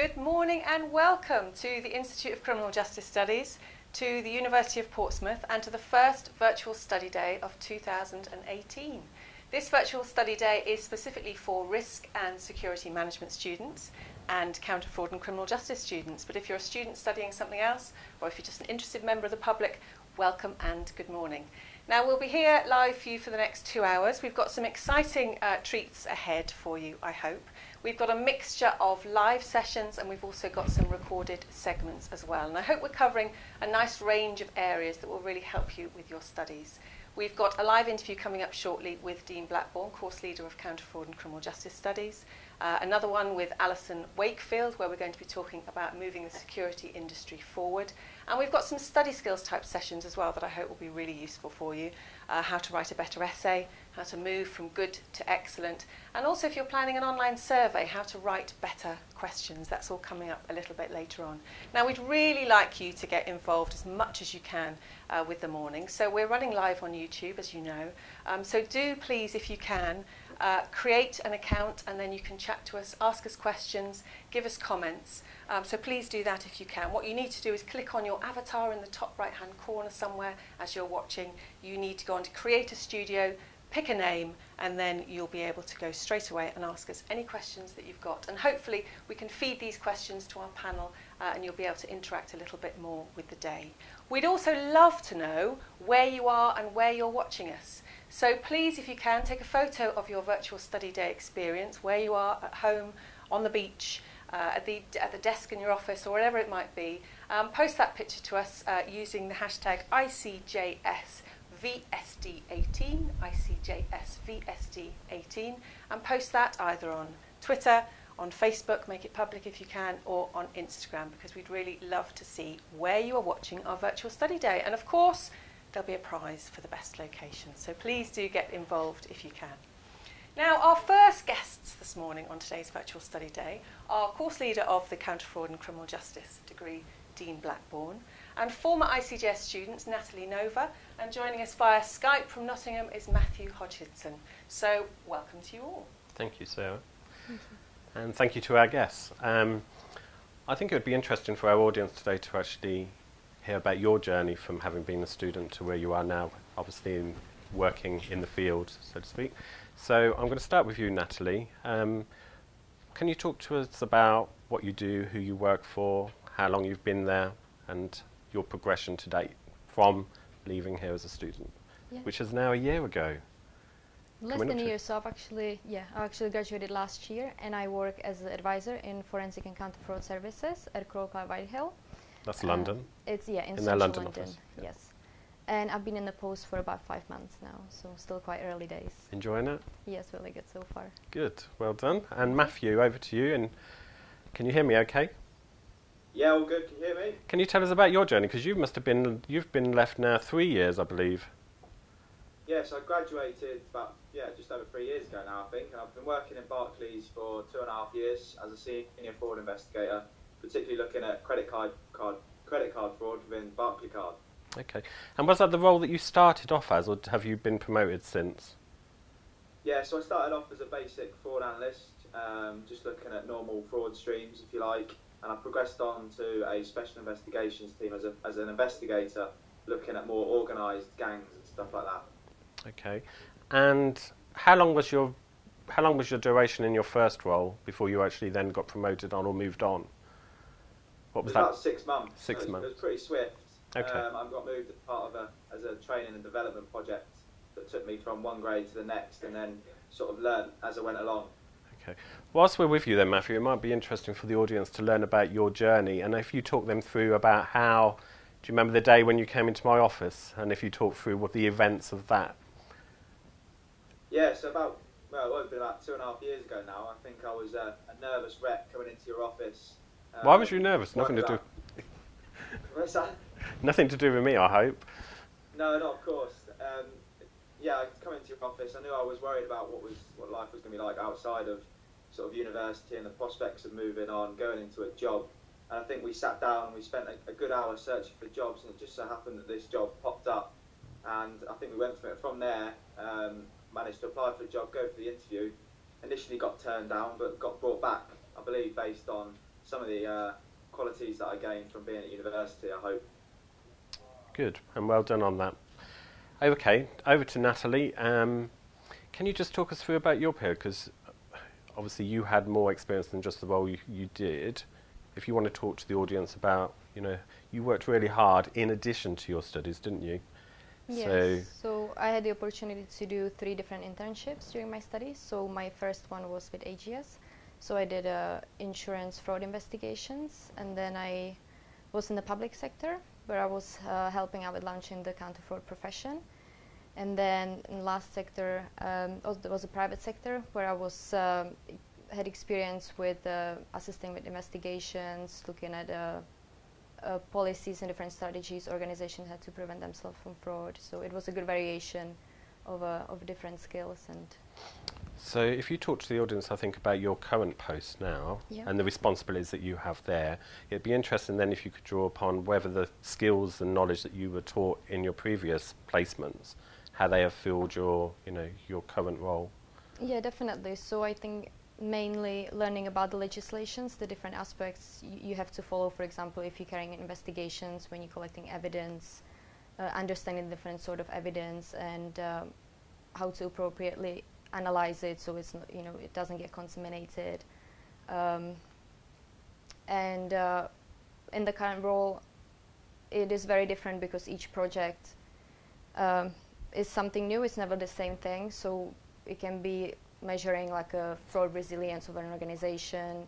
Good morning and welcome to the Institute of Criminal Justice Studies, to the University of Portsmouth and to the first virtual study day of 2018. This virtual study day is specifically for risk and security management students and counter fraud and criminal justice students. But if you're a student studying something else, or if you're just an interested member of the public, welcome and good morning. Now we'll be here live for you for the next 2 hours. We've got some exciting treats ahead for you, I hope. We've got a mixture of live sessions and we've also got some recorded segments as well. And I hope we're covering a nice range of areas that will really help you with your studies. We've got a live interview coming up shortly with Dean Blackburn, course leader of Counter Fraud and Criminal Justice Studies. Another one with Alison Wakefield, where we're going to be talking about moving the security industry forward. And we've got some study skills type sessions as well that I hope will be really useful for you. How to write a better essay, how to move from good to excellent, and also if you're planning an online survey, how to write better questions. That's all coming up a little bit later on. Now we'd really like you to get involved as much as you can with the morning. So we're running live on YouTube, as you know. So do please, if you can, create an account and then you can chat to us, ask us questions, give us comments. So please do that if you can. What you need to do is click on your avatar in the top right hand corner somewhere as you're watching. You need to go on to Create a Studio, pick a name, and then you'll be able to go straight away and ask us any questions that you've got. And hopefully we can feed these questions to our panel and you'll be able to interact a little bit more with the day. We'd also love to know where you are and where you're watching us. So please, if you can, take a photo of your virtual study day experience, where you are at home, on the beach, at the desk in your office, or wherever it might be. Post that picture to us using the hashtag ICJS VSD18, ICJS VSD18, and post that either on Twitter, on Facebook, make it public if you can, or on Instagram, because we'd really love to see where you are watching our virtual study day. And of course, there'll be a prize for the best location. So please do get involved if you can. Now, our first guests this morning on today's virtual study day are course leader of the Counter Fraud and Criminal Justice degree, Dean Blackburn, and former ICJS students, Natalie Nova, and joining us via Skype from Nottingham is Matthew Hutchinson. So, welcome to you all. Thank you, Sarah. Thank you. And thank you to our guests. I think it would be interesting for our audience today to actually hear about your journey from having been a student to where you are now, obviously working in the field, so to speak. So I'm going to start with you, Natalie. Can you talk to us about what you do, who you work for, how long you've been there, and your progression to date from leaving here as a student, which is now a year ago? Less than a year, so I actually graduated last year, and I work as an advisor in forensic and counter fraud services at Crowcliffe Whitehill. That's London. It's in their central London London. office. Yes, and I've been in the post for about 5 months now, so still quite early days. Enjoying it? Yes, really good so far. Good, well done. And Matthew, over to you. And can you hear me? Okay. Yeah, all good. Can you hear me? Can you tell us about your journey? Because you've been left now 3 years, I believe. Yes, I graduated about just over 3 years ago now, I think, and I've been working in Barclays for 2.5 years as a senior fraud investigator, particularly looking at credit card fraud within Barclaycard. Okay, and was that the role that you started off as, or have you been promoted since? Yeah, so I started off as a basic fraud analyst, just looking at normal fraud streams, if you like, and I progressed on to a special investigations team as an investigator, looking at more organised gangs and stuff like that. Okay, and how long was your duration in your first role before you actually then got promoted on or moved on? What was that? About 6 months. 6 months. It was pretty swift. Okay. I got moved as part of as a training and development project that took me from one grade to the next, and then sort of learned as I went along. Okay. Whilst we're with you then, Matthew, it might be interesting for the audience to learn about your journey, and if you talk them through about how, do you remember the day when you came into my office, and if you talk through what the events of that? Yeah, so it would have been about 2.5 years ago now. I think I was a nervous wreck coming into your office. Why was you nervous? Nothing to do. What's that? Nothing to do with me, I hope. No, not of course. I come into your office. I knew I was worried about what life was going to be like outside of sort of university and the prospects of moving on, going into a job. And I think we sat down and we spent a good hour searching for jobs, and it just so happened that this job popped up. And I think we went from there, managed to apply for the job, go for the interview. Initially got turned down, but got brought back, I believe, based on some of the qualities that I gained from being at university, I hope. Good, and well done on that. Okay, over to Natalie. Can you just talk us through about your period? Because obviously you had more experience than just the role you did. If you want to talk to the audience about, you worked really hard in addition to your studies, didn't you? Yes, so I had the opportunity to do 3 different internships during my studies. So my first one was with AGS. So I did insurance fraud investigations, and then I was in the public sector, where I was helping out with launching the counter-fraud profession. And then in the last sector, there was a private sector, where I was had experience with assisting with investigations, looking at policies and different strategies organizations had to prevent themselves from fraud. So it was a good variation of different skills. And so if you talk to the audience, I think, about your current post now and the responsibilities that you have there, it'd be interesting then if you could draw upon whether the skills and knowledge that you were taught in your previous placements, how they have filled your current role. Yeah, definitely. So I think mainly learning about the legislations, the different aspects you have to follow. For example, if you're carrying investigations, when you're collecting evidence, understanding different sort of evidence, and how to appropriately analyze it so it's not, it doesn't get contaminated. And in the current role, it is very different because each project is something new. It's never the same thing. So it can be measuring like a fraud resilience of an organization,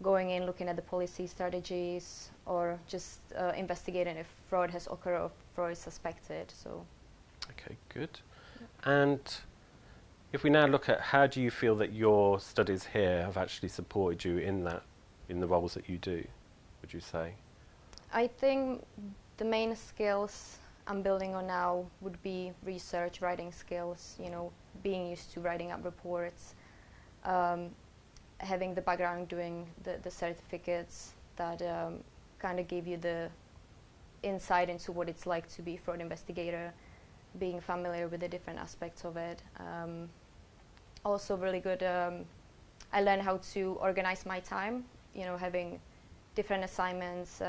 going in looking at the policy strategies, or just investigating if fraud has occurred or fraud is suspected. So. Okay, good. And if we now look at how do you feel that your studies here have actually supported you in the roles that you do, would you say? I think the main skills I'm building on now would be research, writing skills, being used to writing up reports, having the background doing the certificates that kind of give you the insight into what it's like to be a fraud investigator, being familiar with the different aspects of it. Also really good, I learned how to organize my time, having different assignments,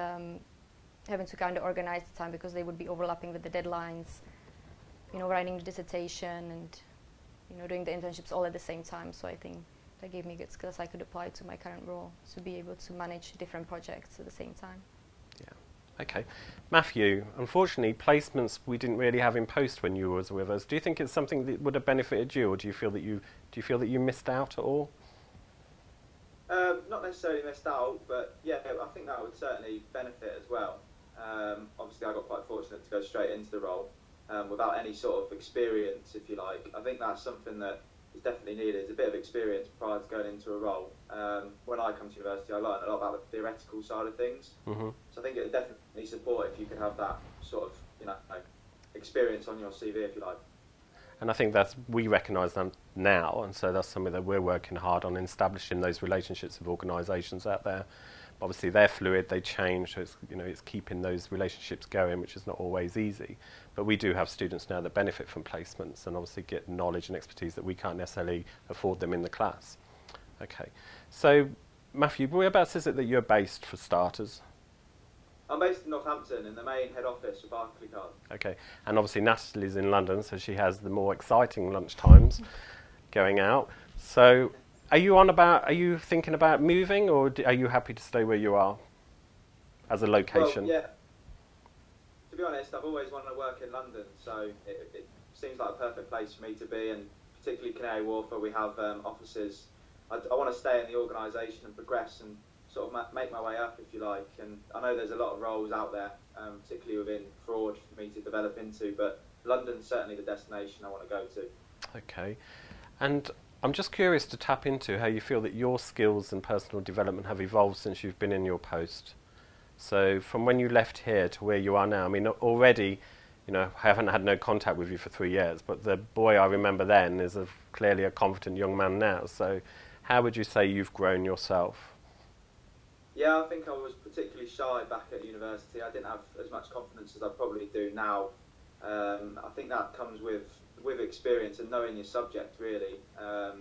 having to kind of organize the time because they would be overlapping with the deadlines, writing the dissertation and, doing the internships all at the same time. So I think that gave me good skills I could apply to my current role to be able to manage different projects at the same time. Yeah. Okay. Matthew, unfortunately, placements we didn't really have in post when you were with us. Do you think it's something that would have benefited you, or do you feel that you missed out at all? Not necessarily missed out, but yeah, I think that would certainly benefit as well. Obviously, I got quite fortunate to go straight into the role without any sort of experience, if you like. I think that's something that is definitely needed. It's a bit of experience prior to going into a role. When I come to university, I learned a lot about the theoretical side of things. Mm-hmm. So I think it would definitely support if you could have that sort of, experience on your CV, if you like. And I think we recognise them now, and so that's something that we're working hard on, establishing those relationships with organisations out there. Obviously, they're fluid, they change, so it's keeping those relationships going, which is not always easy. But we do have students now that benefit from placements and obviously get knowledge and expertise that we can't necessarily afford them in the class. Okay, so Matthew, whereabouts is it that you're based for starters? I'm based in Northampton in the main head office of Barclaycard. Okay, and obviously Natalie's in London, so she has the more exciting lunch times going out. So are you thinking about moving, or are you happy to stay where you are as a location? Well, yeah. To be honest, I've always wanted to work in London, so it seems like a perfect place for me to be, and particularly Canary Wharf, where we have offices. I want to stay in the organisation and progress and sort of make my way up, if you like. And I know there's a lot of roles out there, particularly within fraud, for me to develop into, but London's certainly the destination I want to go to. Okay. And I'm just curious to tap into how you feel that your skills and personal development have evolved since you've been in your post. So from when you left here to where you are now, I mean, already, I haven't had no contact with you for 3 years, but the boy I remember then is clearly a confident young man now. So how would you say you've grown yourself? Yeah, I think I was particularly shy back at university. I didn't have as much confidence as I probably do now. I think that comes with experience and knowing your subject, really. I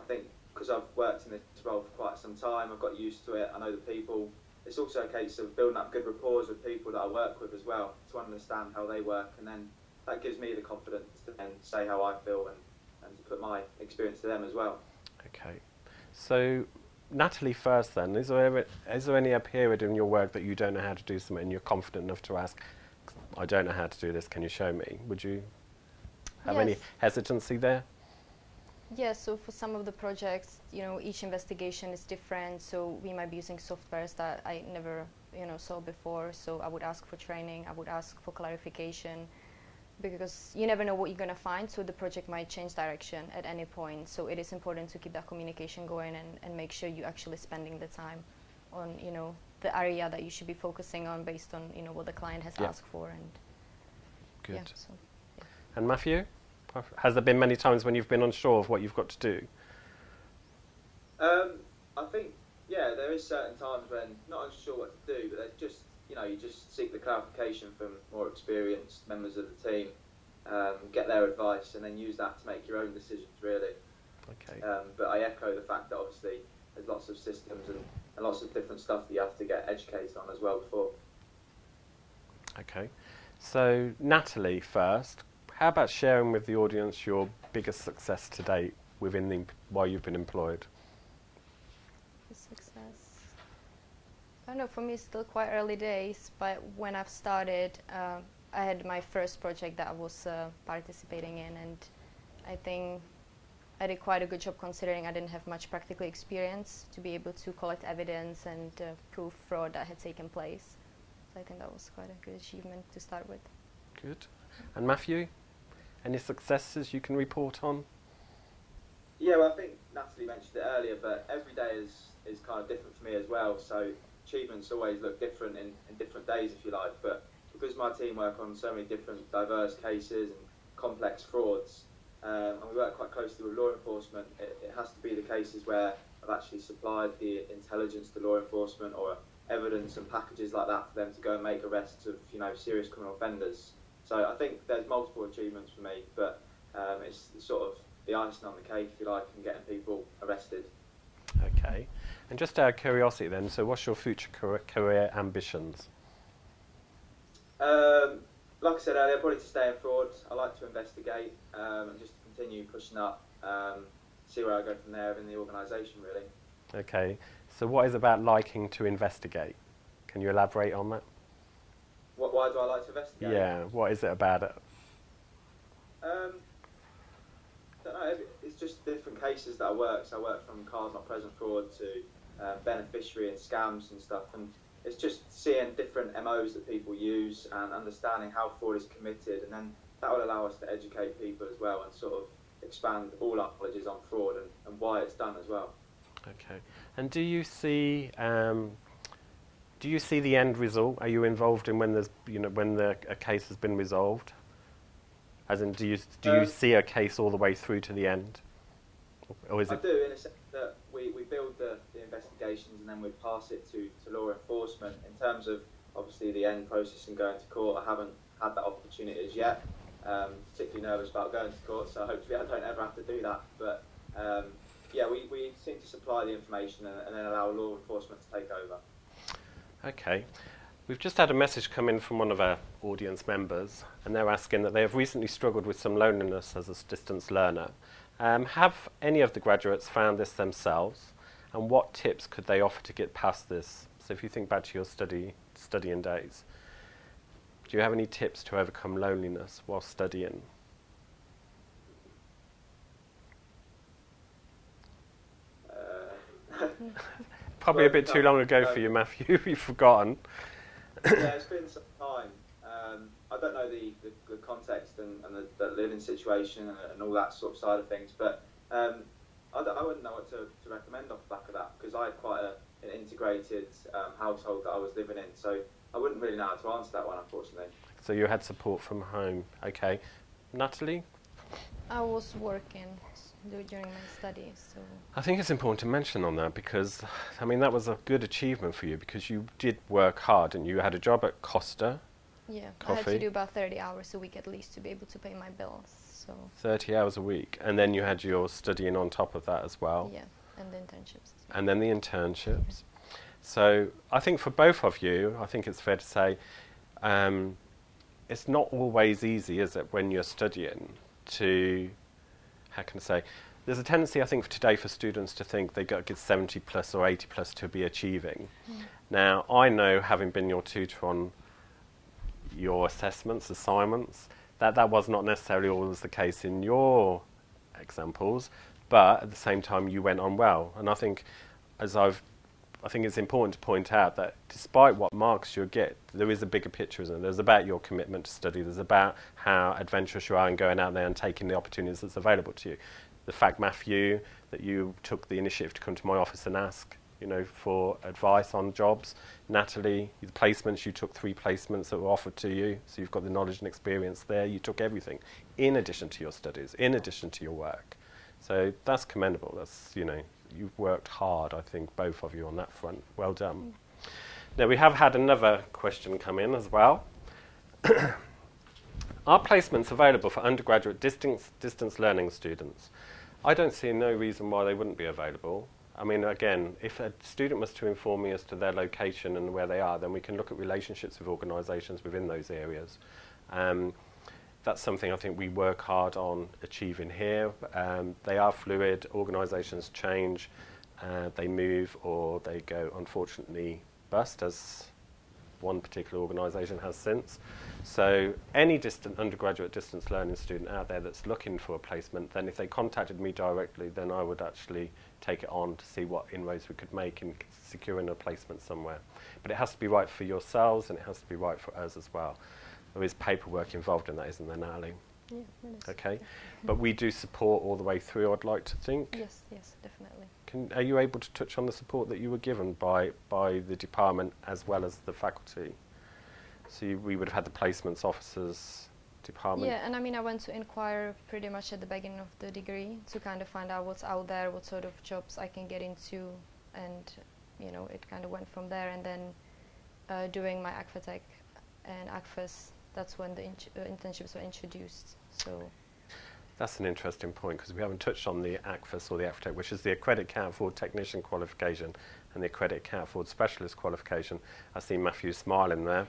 think because I've worked in this role for quite some time, I've got used to it, I know the people. It's also a case of building up good rapport with people that I work with as well, to understand how they work, and then that gives me the confidence to then say how I feel and to put my experience to them as well. Okay. So, Natalie first then, is there any period in your work that you don't know how to do something and you're confident enough to ask, I don't know how to do this, can you show me? Would you have any hesitancy there? Yes, so for some of the projects, you know, each investigation is different, so we might be using softwares that I never, you know, saw before, so I would ask for training, I would ask for clarification, because you never know what you're going to find, so the project might change direction at any point, so it is important to keep that communication going and make sure you're actually spending the time on, you know, the area that you should be focusing on based on, you know, what the client has asked for. And good. Yeah, so, yeah. And Matthew? Has there been many times when you've been unsure of what you've got to do? I think, yeah, there is certain times when not unsure what to do, but there's just, you know, you just seek the clarification from more experienced members of the team, get their advice, and then use that to make your own decisions, really. Okay. But I echo the fact that obviously there's lots of systems and lots of different stuff that you have to get educated on as well before. Okay. So, Natalie first. How about sharing with the audience your biggest success to date while you've been employed? Success. I don't know, for me it's still quite early days, but when I've started, I had my first project that I was participating in, and I think I did quite a good job considering I didn't have much practical experience to be able to collect evidence and prove fraud that had taken place. So I think that was quite a good achievement to start with. Good. And Matthew? Any successes you can report on? Yeah, well, I think Natalie mentioned it earlier, but every day is kind of different for me as well. So achievements always look different in different days, if you like. But because my team work on so many different diverse cases and complex frauds, and we work quite closely with law enforcement, it has to be the cases where I've actually supplied the intelligence to law enforcement or evidence and packages like that for them to go and make arrests of, you know, serious criminal offenders. So I think there's multiple achievements for me, but it's sort of the icing on the cake, if you like, in getting people arrested. Okay. And just out of curiosity then, so what's your future career ambitions? Like I said earlier, probably to stay in fraud. I like to investigate and just continue pushing up, see where I go from there in the organisation, really. Okay. So what is about liking to investigate? Can you elaborate on that? Why do I like to investigate? Yeah, what is it about it? Don't know, it's just different cases that I work. So I work from card not present fraud to beneficiary and scams and stuff, and it's just seeing different MOs that people use and understanding how fraud is committed, and then that will allow us to educate people as well and sort of expand all our knowledge on fraud and why it's done as well. Okay. And do you see the end result? Are you involved in when there's, you know, when a case has been resolved? As in, do you see a case all the way through to the end? Or is I do, in a sense that we build the investigations and then we pass it to law enforcement. In terms of obviously the end process and going to court, I haven't had that opportunity as yet. Particularly nervous about going to court, so hopefully I don't ever have to do that. But yeah, we seem to supply the information and then allow law enforcement to take over. Okay. We've just had a message come in from one of our audience members, and they're asking that they have recently struggled with some loneliness as a distance learner. Have any of the graduates found this themselves, and what tips could they offer to get past this? So if you think back to your studying days, do you have any tips to overcome loneliness while studying? Probably a bit too long ago for you, Matthew. You've forgotten. Yeah, it's been some time. I don't know the context and the living situation and all that sort of side of things, but I wouldn't know what to recommend off the back of that, because I had quite an integrated household that I was living in, so I wouldn't really know how to answer that one, unfortunately. So you had support from home. Okay. Natalie? I was working during my studies, so... I think it's important to mention on that because, I mean, that was a good achievement for you because you did work hard and you had a job at Costa. Yeah, Coffee. I had to do about 30 hours a week at least to be able to pay my bills, so... 30 hours a week, and then you had your studying on top of that as well. Yeah. And the internships. And then the internships. So I think for both of you, I think it's fair to say it's not always easy, is it, when you're studying to, how can I say, there's a tendency, I think, for today for students to think they've got to get 70 plus or 80 plus to be achieving. Now, I know, having been your tutor on your assessments, assignments, that was not necessarily always the case in your examples, but at the same time you went on well. And I think, I think it's important to point out that despite what marks you get, there is a bigger picture, isn't there? There's about your commitment to study. There's about how adventurous you are in going out there and taking the opportunities that's available to you. The fact, Matthew, that you took the initiative to come to my office and ask, for advice on jobs. Natalie, the placements, you took 3 placements that were offered to you, so you've got the knowledge and experience there. You took everything, in addition to your studies, in addition to your work. So that's commendable. That's, you've worked hard, I think, both of you on that front. Well done. Now, we have had another question come in as well. Are placements available for undergraduate distance learning students? I don't see no reason why they wouldn't be available. I mean, again, if a student was to inform me as to their location and where they are, then we can look at relationships with organisations within those areas. That's something I think we work hard on achieving here. They are fluid, organisations change, they move or they go, unfortunately, bust, as one particular organisation has since. So any undergraduate distance learning student out there that's looking for a placement, then if they contacted me directly, then I would actually take it on to see what inroads we could make in securing a placement somewhere. But it has to be right for yourselves and it has to be right for us as well. There is paperwork involved in that, isn't there, Natalie? Yeah, it is. Okay. But we do support all the way through, I'd like to think. Yes, definitely. Are you able to touch on the support that you were given by the department as well as the faculty? So we would have had the placements officers department. Yeah, and I mean, I went to inquire pretty much at the beginning of the degree to kind of find out what's out there, what sort of jobs I can get into, and it kind of went from there. And then doing my ACFA and ACFAS, that's when the internships were introduced. So that's an interesting point, because we haven't touched on the ACFAS or the ACFA, which is the Accredited Account Forward Technician qualification and the Accredited Account Forward Specialist qualification. I see Matthew smiling there.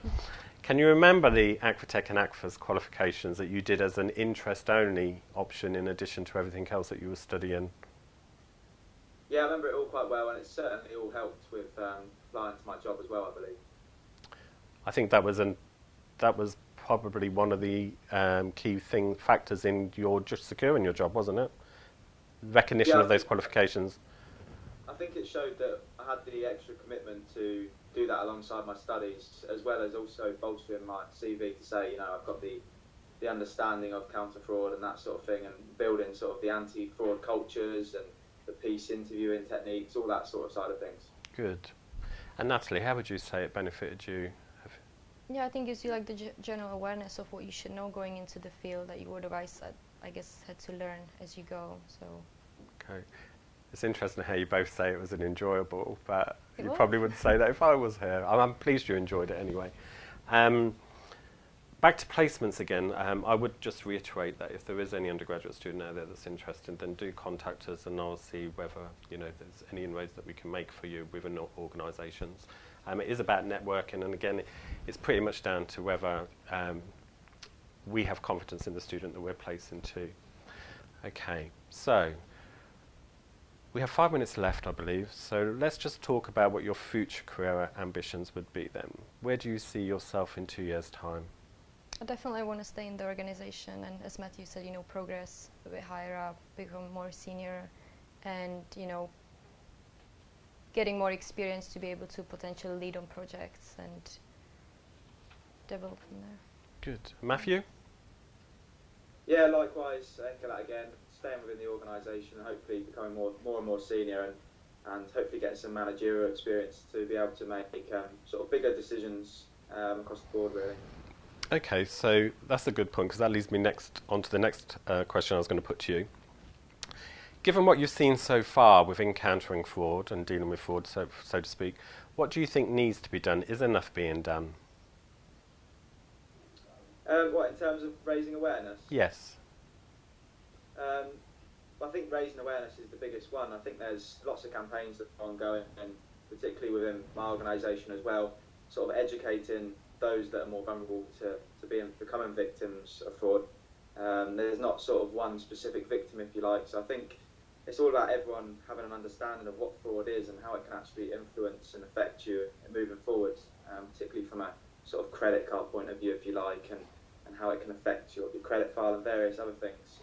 Can you remember the ACFA and ACFAS qualifications that you did as an interest-only option in addition to everything else that you were studying? Yeah, I remember it all quite well, and it certainly all helped with applying to my job as well, I believe. I think that was probably one of the key factors in your just securing your job, wasn't it? Recognition of those qualifications. I think it showed that I had the extra commitment to do that alongside my studies, as well as also bolstering my CV to say, I've got the understanding of counter-fraud and that sort of thing, and building sort of the anti-fraud cultures and the peace interviewing techniques, all that sort of side of things. Good. And Natalie, how would you say it benefited you? Yeah, I think gives you like the general awareness of what you should know going into the field that you would otherwise, I guess, had to learn as you go. So. Okay. It's interesting how you both say it was an enjoyable, but you probably wouldn't say that if I was here. I'm pleased you enjoyed it anyway. Back to placements again. I would just reiterate that if there is any undergraduate student out there that's interested, then do contact us and I'll see whether there's any inroads that we can make for you within organisations. It is about networking, and again, it's pretty much down to whether we have confidence in the student that we're placing too. Okay, so we have 5 minutes left, I believe, so let's just talk about what your future career ambitions would be then. Where do you see yourself in 2 years' time? I definitely want to stay in the organisation and, as Matthew said, progress a bit higher up, become more senior, and, getting more experience to be able to potentially lead on projects and develop from there. Good. Matthew? Yeah, likewise, echo that again. Staying within the organisation and hopefully becoming more and more senior and hopefully getting some managerial experience to be able to make sort of bigger decisions across the board, really. Okay, so that's a good point, because that leads me on to the next question I was going to put to you. Given what you've seen so far with encountering fraud and dealing with fraud, so to speak, what do you think needs to be done? Is enough being done? What, in terms of raising awareness? Yes. I think raising awareness is the biggest one. I think there's lots of campaigns that are ongoing, and particularly within my organisation as well, sort of educating those that are more vulnerable to becoming victims of fraud. There's not sort of one specific victim, if you like. So I think it's all about everyone having an understanding of what fraud is and how it can actually influence and affect you moving forwards, particularly from a sort of credit card point of view, if you like, and how it can affect your credit file and various other things.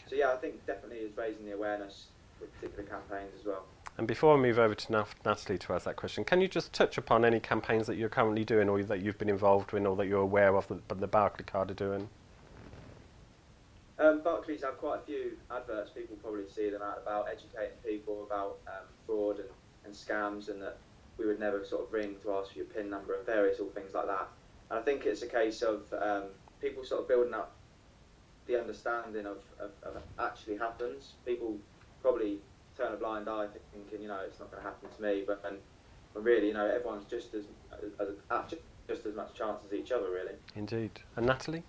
So yeah, I think definitely is raising the awareness with particular campaigns as well. And before I move over to Natalie to ask that question, can you just touch upon any campaigns that you're currently doing or that you've been involved in or that you're aware of that the Barclaycard are doing? Barclays have quite a few adverts. People probably see them out about educating people about fraud and scams, and that we would never sort of ring to ask for your PIN number and various all things like that. And I think it's a case of people sort of building up the understanding of actually happens. People probably turn a blind eye thinking, it's not going to happen to me, but really, everyone's just as much chance as each other, really. Indeed. And Natalie?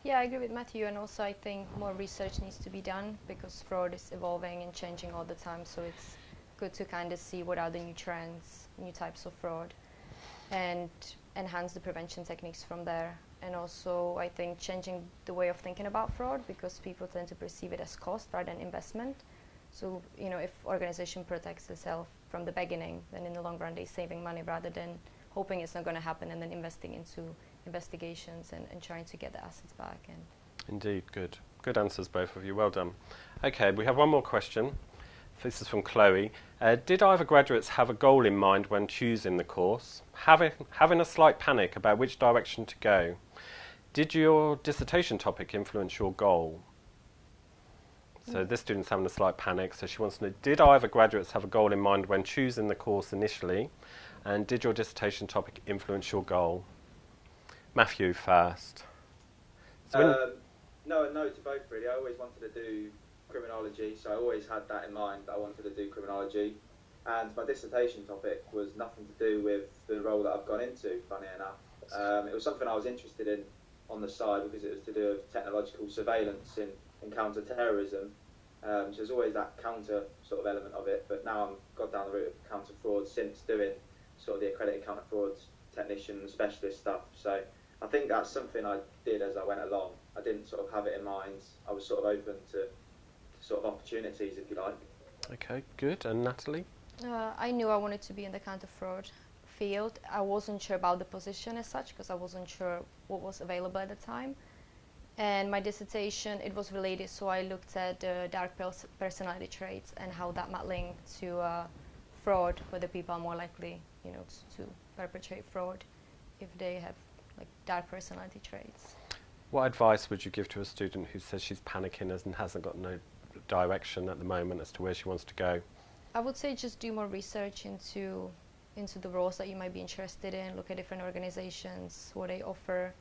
Yeah, I agree with Matthew, and also I think more research needs to be done because fraud is evolving and changing all the time, so it's good to kind of see what are the new trends, new types of fraud, and enhance the prevention techniques from there. And also, I think changing the way of thinking about fraud, because people tend to perceive it as cost rather than investment. So, if organization protects itself from the beginning, then in the long run they're saving money rather than hoping it's not going to happen and then investing into investigations and trying to get the assets back. And Indeed, good. Good answers, both of you. Well done. Okay, we have one more question. This is from Chloe. Did either graduates have a goal in mind when choosing the course? Having a slight panic about which direction to go. Did your dissertation topic influence your goal? So this student's having a slight panic, so she wants to know, did either graduates have a goal in mind when choosing the course initially? And did your dissertation topic influence your goal? Matthew first. So no to both, really. I always wanted to do criminology, so I always had that in mind, that I wanted to do criminology. And my dissertation topic was nothing to do with the role that I've gone into, funny enough. It was something I was interested in on the side because it was to do with technological surveillance in counter-terrorism. So there's always that counter sort of element of it, but now I've got down the route of counter-fraud since doing sort of the accredited counter-fraud technician specialist stuff. So I think that's something I did as I went along. I didn't sort of have it in mind. I was sort of open to sort of opportunities, if you like. Okay, good. And Natalie? I knew I wanted to be in the counter-fraud field. I wasn't sure about the position as such because I wasn't sure what was available at the time. And my dissertation, it was related, so I looked at dark personality traits and how that might link to fraud, whether people are more likely, to perpetrate fraud if they have like dark personality traits. What advice would you give to a student who says she's panicking and hasn't got no direction at the moment as to where she wants to go? I would say just do more research into the roles that you might be interested in, look at different organizations, what they offer,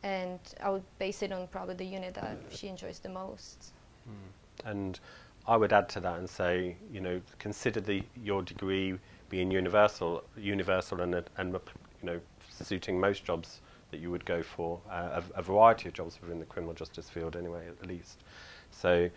and I would base it on probably the unit that she enjoys the most. And I would add to that and say, consider your degree being universal and suiting most jobs that you would go for, a variety of jobs within the criminal justice field anyway, at least. So,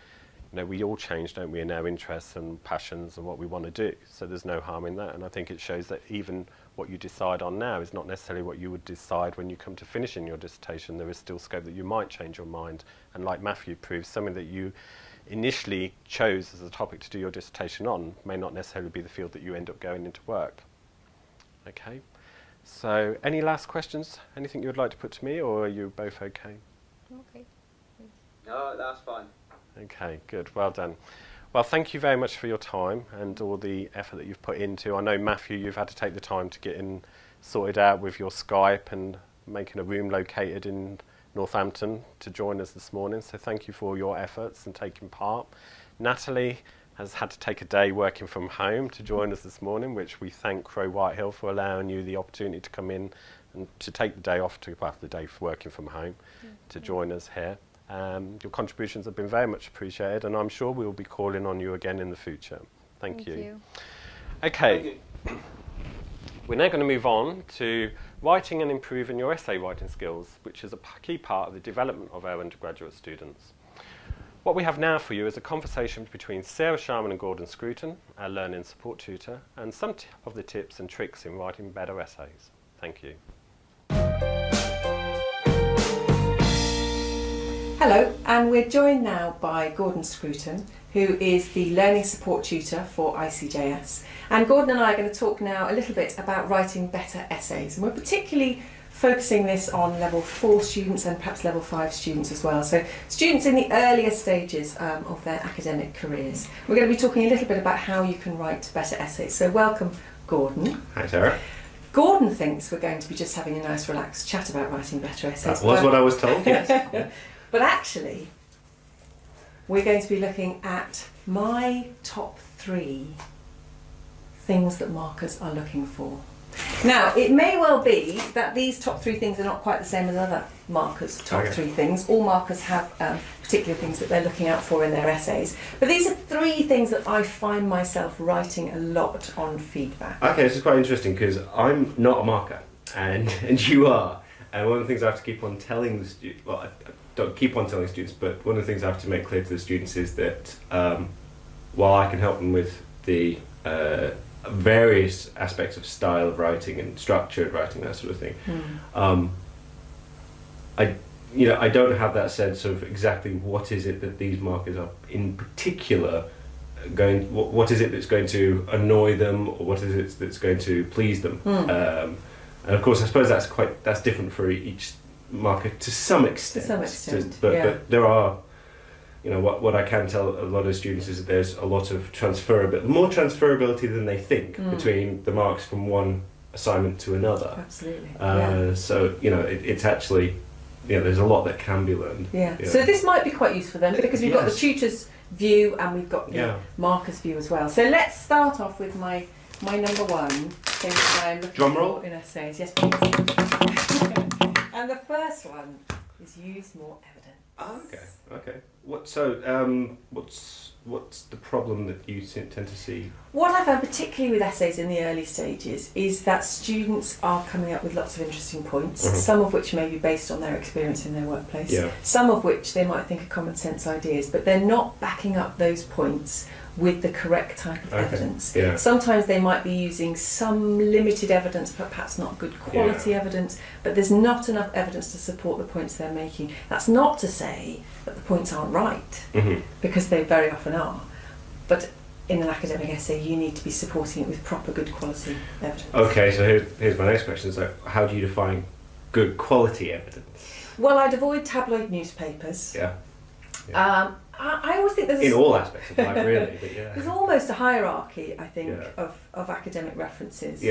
we all change, don't we, in our interests and passions and what we want to do. So there's no harm in that. And I think it shows that even what you decide on now is not necessarily what you would decide when you come to finishing your dissertation. There is still scope that you might change your mind. And like Matthew proves, something that you initially chose as a topic to do your dissertation on may not necessarily be the field that you end up going into work. Okay. So any last questions? Anything you would like to put to me, or are you both okay? Okay. No, that's fine. Okay, good. Well done. Well, thank you very much for your time and all the effort that you've put into. I know, Matthew, you've had to take the time to get in sorted out with your Skype and making a room located in Northampton to join us this morning. So thank you for all your efforts and taking part. Natalie has had to take a day working from home to join us this morning, which we thank Crow Whitehill for allowing you the opportunity to come in and to take the day off, the day for working from home, to join us here. Your contributions have been very much appreciated, and I'm sure we'll be calling on you again in the future. Thank you. Okay, Thank you. We're now going to move on to writing and improving your essay writing skills, which is a key part of the development of our undergraduate students. What we have now for you is a conversation between Sarah Sharman and Gordon Scruton, our learning support tutor, and some of the tips and tricks in writing better essays. Thank you. Hello, and we're joined now by Gordon Scruton, who is the learning support tutor for ICJS. And Gordon and I are going to talk now a little bit about writing better essays. And we're particularly focusing this on level 4 students and perhaps level 5 students as well. So students in the earlier stages of their academic careers. We're going to be talking a little bit about how you can write better essays. So welcome, Gordon. Hi, Sarah. Gordon thinks we're going to be just having a nice relaxed chat about writing better essays. That was what I was told, yes. Yeah. But actually, we're going to be looking at my top 3 things that markers are looking for. Now, it may well be that these top 3 things are not quite the same as other markers' top 3 things. All markers have particular things that they're looking out for in their essays. But these are 3 things that I find myself writing a lot on feedback. Okay, this is quite interesting because I'm not a marker and you are. And one of the things I have to keep on telling the students, well, I don't keep on telling students, but one of the things I have to make clear to the students is that while I can help them with the various aspects of style of writing and structured writing, that sort of thing, I don't have that sense of exactly what is it that these markers are in particular going, what is it that's going to annoy them, or what is it that's going to please them. And of course, I suppose that's different for each marker to some extent. To some extent, but there are, what I can tell a lot of students is that there's a lot of more transferability than they think between the marks from one assignment to another. Absolutely. So it's actually, there's a lot that can be learned. Yeah. So this might be quite useful then, because we've got the tutor's view and we've got marker's view as well. So let's start off with my number 1 thing that I'm looking for in essays. Yes, please. And the first one is use more evidence. Oh, okay. What's the problem that you tend to see? What I found particularly with essays in the early stages is that students are coming up with lots of interesting points, some of which may be based on their experience in their workplace, some of which they might think are common sense ideas, but they're not backing up those points with the correct type of evidence. Sometimes they might be using some limited evidence, but perhaps not good quality evidence, but there's not enough evidence to support the points they're making. That's not to say that the points aren't right, because they very often are. But in an academic essay, you need to be supporting it with proper good quality evidence. Okay, so here's my next question. So how do you define good quality evidence? Well, I'd avoid tabloid newspapers. I always think there's in all aspects of life, really. But there's almost a hierarchy, I think, of academic references.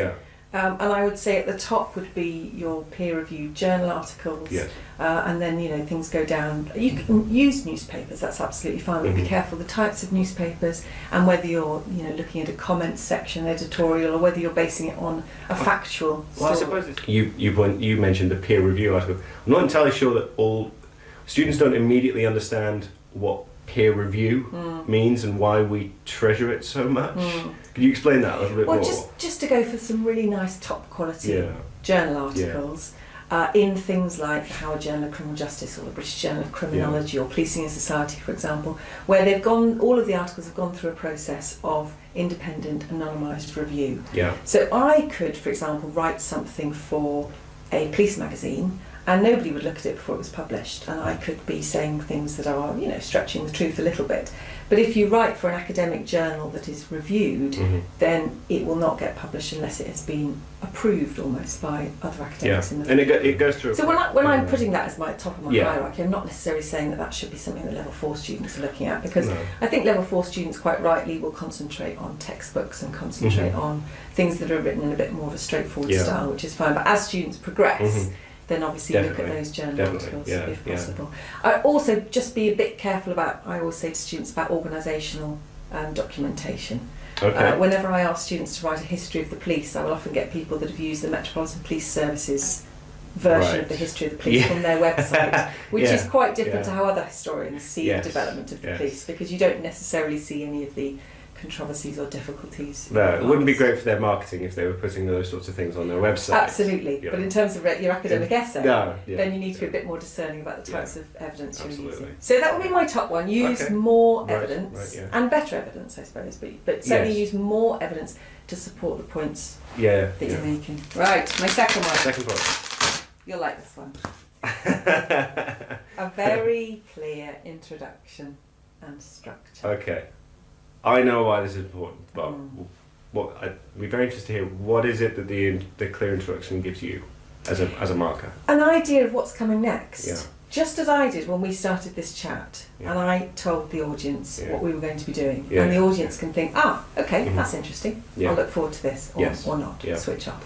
And I would say at the top would be your peer-reviewed journal articles, and then things go down. You can use newspapers; that's absolutely fine. But be careful the types of newspapers and whether you're looking at a comments section, editorial, or whether you're basing it on a factual. Well, story. I suppose you mentioned the peer review article. I'm not entirely sure that all students don't immediately understand what peer review means and why we treasure it so much. Can you explain that a little bit more? Well, just to go for some really nice top quality journal articles in things like the Howard Journal of Criminal Justice or the British Journal of Criminology or Policing and Society, for example, where all of the articles have gone through a process of independent anonymised review. So I could, for example, write something for a police magazine and nobody would look at it before it was published, and I could be saying things that are, stretching the truth a little bit. But if you write for an academic journal that is reviewed, then it will not get published unless it has been approved almost by other academics in the field. And it goes through. So when I'm putting that as my top of my hierarchy, I'm not necessarily saying that should be something that level 4 students are looking at, because I think level 4 students quite rightly will concentrate on textbooks and concentrate on things that are written in a bit more of a straightforward style, which is fine. But as students progress, then obviously look at those journal articles if possible. Also, just be a bit careful about, I always say to students, about organisational documentation. Whenever I ask students to write a history of the police, I will often get people that have used the Metropolitan Police Service's version of the history of the police from their website, which is quite different to how other historians see the development of the police, because you don't necessarily see any of the controversies or difficulties. No, it wouldn't be great for their marketing if they were putting those sorts of things on their website. Absolutely, Yeah. but in terms of your academic essay, yeah. then you need to be a bit more discerning about the types of evidence you're Absolutely. using. So that would be my top one. Use Okay. more Right, evidence right, yeah. and better evidence, I suppose, but certainly Yes. use more evidence to support the points Yeah. that you're making. Right, my second one. Second point. You'll like this one. A very clear introduction and structure. Okay. I know why this is important, but Mm. I'd be very interested to hear what is it that the clear introduction gives you as a marker. An idea of what's coming next. Yeah. Just as I did when we started this chat, Yeah. and I told the audience Yeah. what we were going to be doing, Yeah. and the audience can think, okay, Mhm. that's interesting. Yeah. I'll look forward to this, or, Yes. or not. Yeah. Switch off.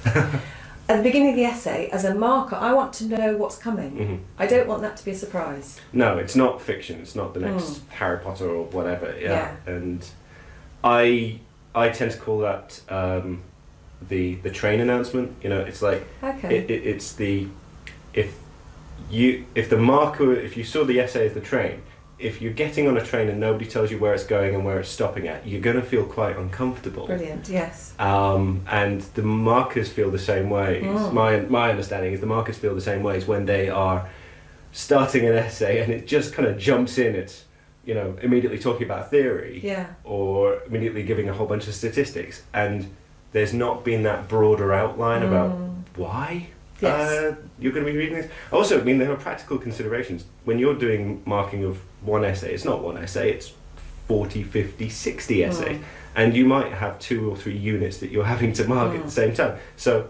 At the beginning of the essay, as a marker, I want to know what's coming. Mhm. I don't want that to be a surprise. No, it's not fiction. It's not the next Harry Potter or whatever. Yeah. Yeah. And I tend to call that the train announcement. You know, it's like Okay. it's the if the marker, if you saw the essay as the train, if you're getting on a train and nobody tells you where it's going and where it's stopping at, you're going to feel quite uncomfortable. Brilliant, yes. And the markers feel the same way. Mm. My understanding is the markers feel the same ways when they are starting an essay and it just kind of jumps in. It's, you know, immediately talking about theory, Yeah. or immediately giving a whole bunch of statistics, and there's not been that broader outline about why Yes. you're going to be reading this. Also, I mean, there are practical considerations. When you're doing marking of one essay, it's not one essay, it's 40, 50, 60 essays. And you might have 2 or 3 units that you're having to mark at the same time. So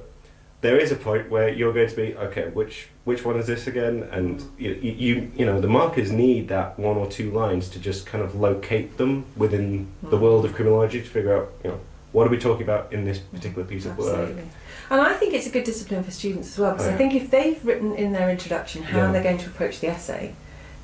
there is a point where you're going to be, okay, which one is this again? And you know, the markers need that 1 or 2 lines to just kind of locate them within the world of criminology to figure out, you know, what are we talking about in this particular piece of work. Absolutely. And I think it's a good discipline for students as well, because Yeah. I think if they've written in their introduction how Yeah. they're going to approach the essay,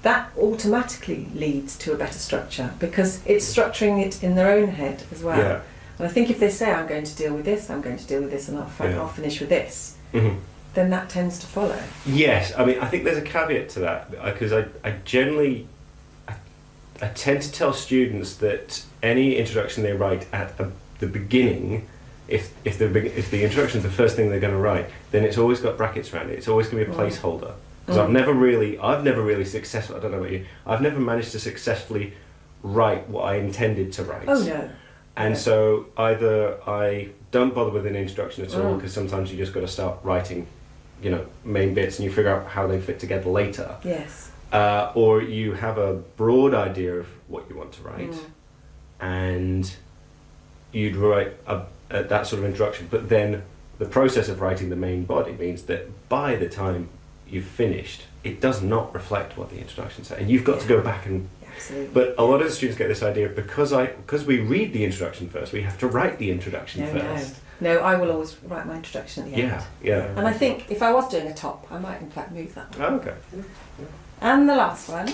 that automatically leads to a better structure, because it's structuring it in their own head as well. Yeah. And I think if they say, I'm going to deal with this, I'm going to deal with this, and I'll finish with this, Mhm. then that tends to follow. Yes, I mean, I think there's a caveat to that, because I generally I tend to tell students that any introduction they write at the beginning, if the introduction is the first thing they're going to write, then it's always got brackets around it. It's always going to be a placeholder. Because I've never really successfully, I don't know about you, I've never managed to successfully write what I intended to write. Oh no. And so either I don't bother with an introduction at all, because sometimes you just got to start writing, you know, main bits, and you figure out how they fit together later. Yes. Or you have a broad idea of what you want to write, and you'd write that sort of introduction. But then the process of writing the main body means that by the time you've finished, it does not reflect what the introduction said, and you've got to go back and. Absolutely. But a lot of the students get this idea because we read the introduction first, we have to write the introduction first. No, I will always write my introduction at the end. Yeah. And I think if I was doing a top, I might in fact move that one. Oh, okay. And the last one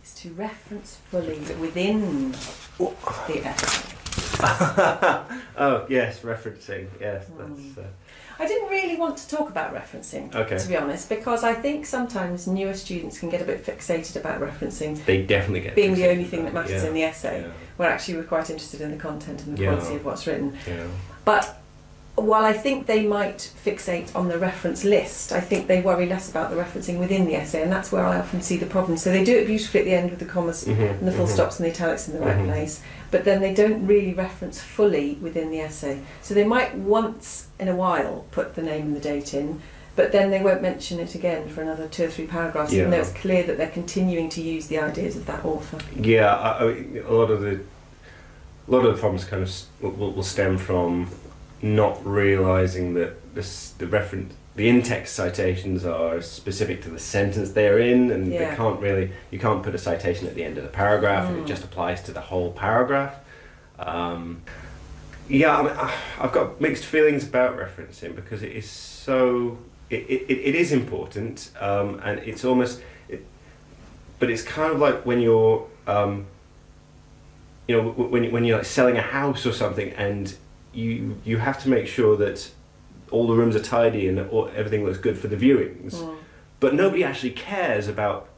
is to reference fully within the essay. Oh yes, referencing. Yes, that's. I didn't really want to talk about referencing, Okay. to be honest, because I think sometimes newer students can get a bit fixated about referencing They definitely get being the fixated only with thing that matters yeah. in the essay, Yeah. where actually we're quite interested in the content and the Yeah. quality of what's written. Yeah. But while I think they might fixate on the reference list, I think they worry less about the referencing within the essay, and that's where I often see the problem. So they do it beautifully at the end with the commas and the full stops and the italics in the right place, but then they don't really reference fully within the essay. So they might once in a while put the name and the date in, but then they won't mention it again for another 2 or 3 paragraphs, even though it's clear that they're continuing to use the ideas of that author. Yeah, I mean, a lot of the problems kind of will stem from not realising that the in-text citations are specific to the sentence they're in, and they you can't put a citation at the end of the paragraph, and it just applies to the whole paragraph. I mean, I've got mixed feelings about referencing, because it is so it is important, and it's almost but it's kind of like when you're you know, when you're like selling a house or something, and you have to make sure that all the rooms are tidy and everything looks good for the viewings, but nobody actually cares about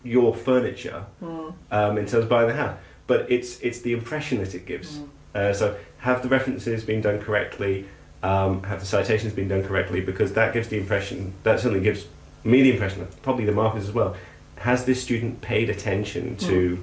your furniture in terms of buying the house, but it's the impression that it gives. So have the references been done correctly? Have the citations been done correctly? Because that gives the impression, that certainly gives me the impression, probably the markers as well, has this student paid attention to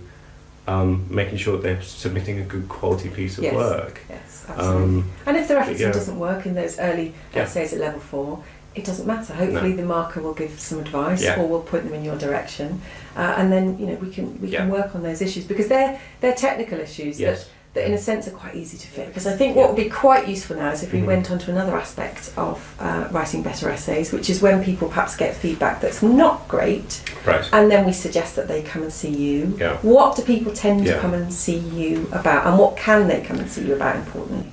making sure that they're submitting a good quality piece of work? Yes, absolutely. And if the referencing doesn't work in those early essays at level 4, it doesn't matter. Hopefully the marker will give some advice or will point them in your direction, and then we can work on those issues, because they're technical issues that in a sense are quite easy to fix. Because I think what would be quite useful now is if we went on to another aspect of writing better essays, which is when people perhaps get feedback that's not great, and then we suggest that they come and see you. What do people tend to come and see you about, and what can they come and see you about, importantly?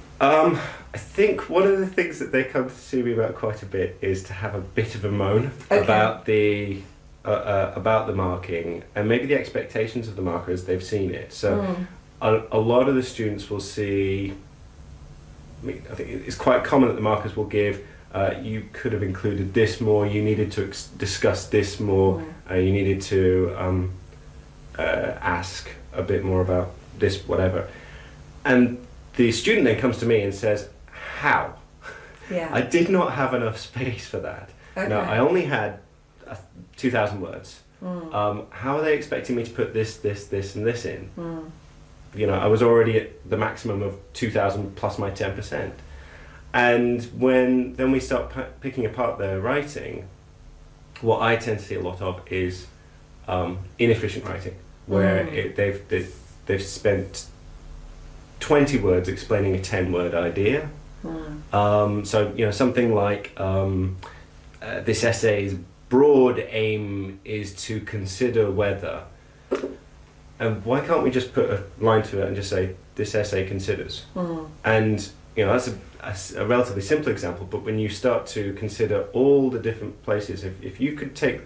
I think one of the things that they come to see me about quite a bit is to have a bit of a moan about the marking, and maybe the expectations of the marker as they've seen it. So a lot of the students will see, I think it's quite common that the markers will give, you could have included this more, you needed to discuss this more, you needed to ask a bit more about this, whatever. And the student then comes to me and says, how? I did not have enough space for that. No, I only had 2,000 words. How are they expecting me to put this, and this in? I was already at the maximum of 2,000 plus my 10%. And when then we start picking apart their writing, what I tend to see a lot of is inefficient writing, where they've spent 20 words explaining a 10-word idea. So something like this essay's broad aim is to consider whether, and why can't we just put a line to it and just say this essay considers? And that's a relatively simple example, but when you start to consider all the different places, if you could take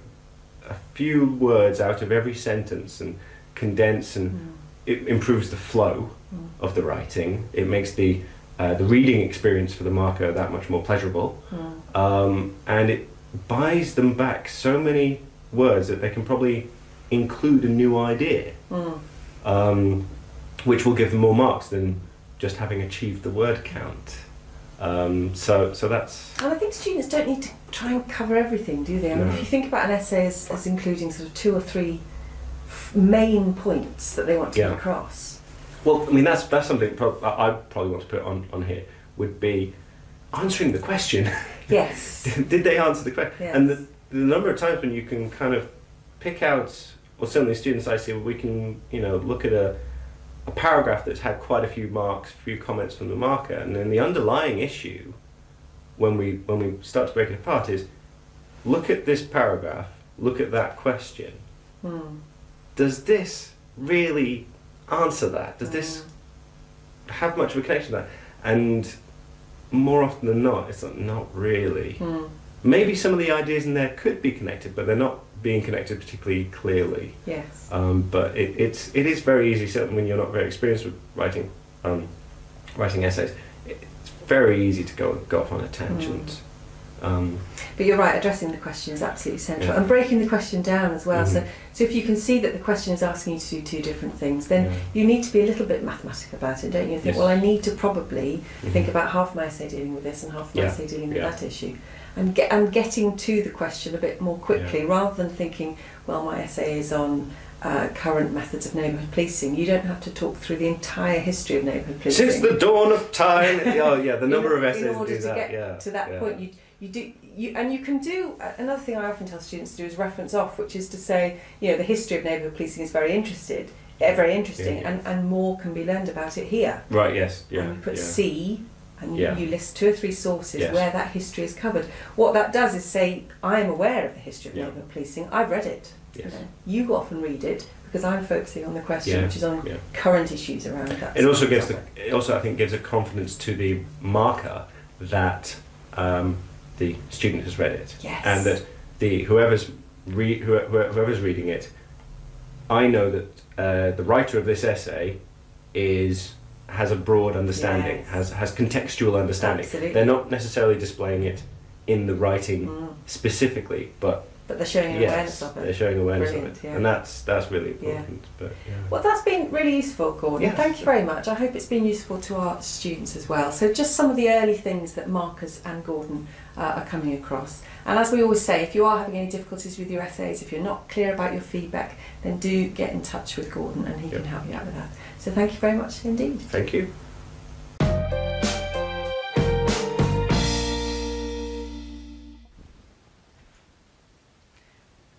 a few words out of every sentence and condense, and it improves the flow of the writing, it makes the reading experience for the marker that much more pleasurable, and it buys them back so many words that they can probably include a new idea, which will give them more marks than just having achieved the word count. So that's... And I think students don't need to try and cover everything, do they? I mean, if you think about an essay as including sort of 2 or 3 main points that they want to get across. Well, I mean, that's something I probably want to put on here, would be answering the question. Yes. Did they answer the question? Yes. And the number of times when you can kind of pick out, or certainly students I see, we can look at a paragraph that's had quite a few marks, a few comments from the marker, and then the underlying issue, when we start to break it apart, is look at this paragraph, look at that question. Does this really answer that? Does this have much of a connection to that? And more often than not, it's not really. Maybe some of the ideas in there could be connected, but they're not being connected particularly clearly. Yes. But it is very easy, certainly when you're not very experienced with writing essays. It's very easy to go off on a tangent. But you're right, addressing the question is absolutely central, and breaking the question down as well. So if you can see that the question is asking you to do 2 different things, then you need to be a little bit mathematical about it, don't you? Think, well, I need to probably think about half my essay dealing with this and half my essay dealing with that issue, and getting to the question a bit more quickly, rather than thinking, well, my essay is on current methods of neighbourhood policing. You don't have to talk through the entire history of neighbourhood policing. Since the dawn of time. The number of essays in order do to that. get to that point, you can do another thing I often tell students to do is reference off, which is to say, the history of neighbourhood policing is very interesting, and more can be learned about it here. Right. Yes. Yeah. And you put C, and you list 2 or 3 sources where that history is covered. What that does is say, I am aware of the history of neighbourhood policing. I've read it. Yes. You often read it because I'm focusing on the question, which is on current issues around that. It also gives I think gives a confidence to the marker that the student has read it, and that whoever's reading it, I know that the writer of this essay has a broad understanding, has contextual understanding. Absolutely. They're not necessarily displaying it in the writing specifically, but But they're showing an awareness of it. They're showing awareness Brilliant, of it, yeah. and that's really important. But well, that's been really useful, Gordon. Yes. Thank you very much. I hope it's been useful to our students as well. So just some of the early things that Marcus and Gordon are coming across. And as we always say, if you are having any difficulties with your essays, if you're not clear about your feedback, then do get in touch with Gordon and he can help you out with that. So thank you very much indeed. Thank you.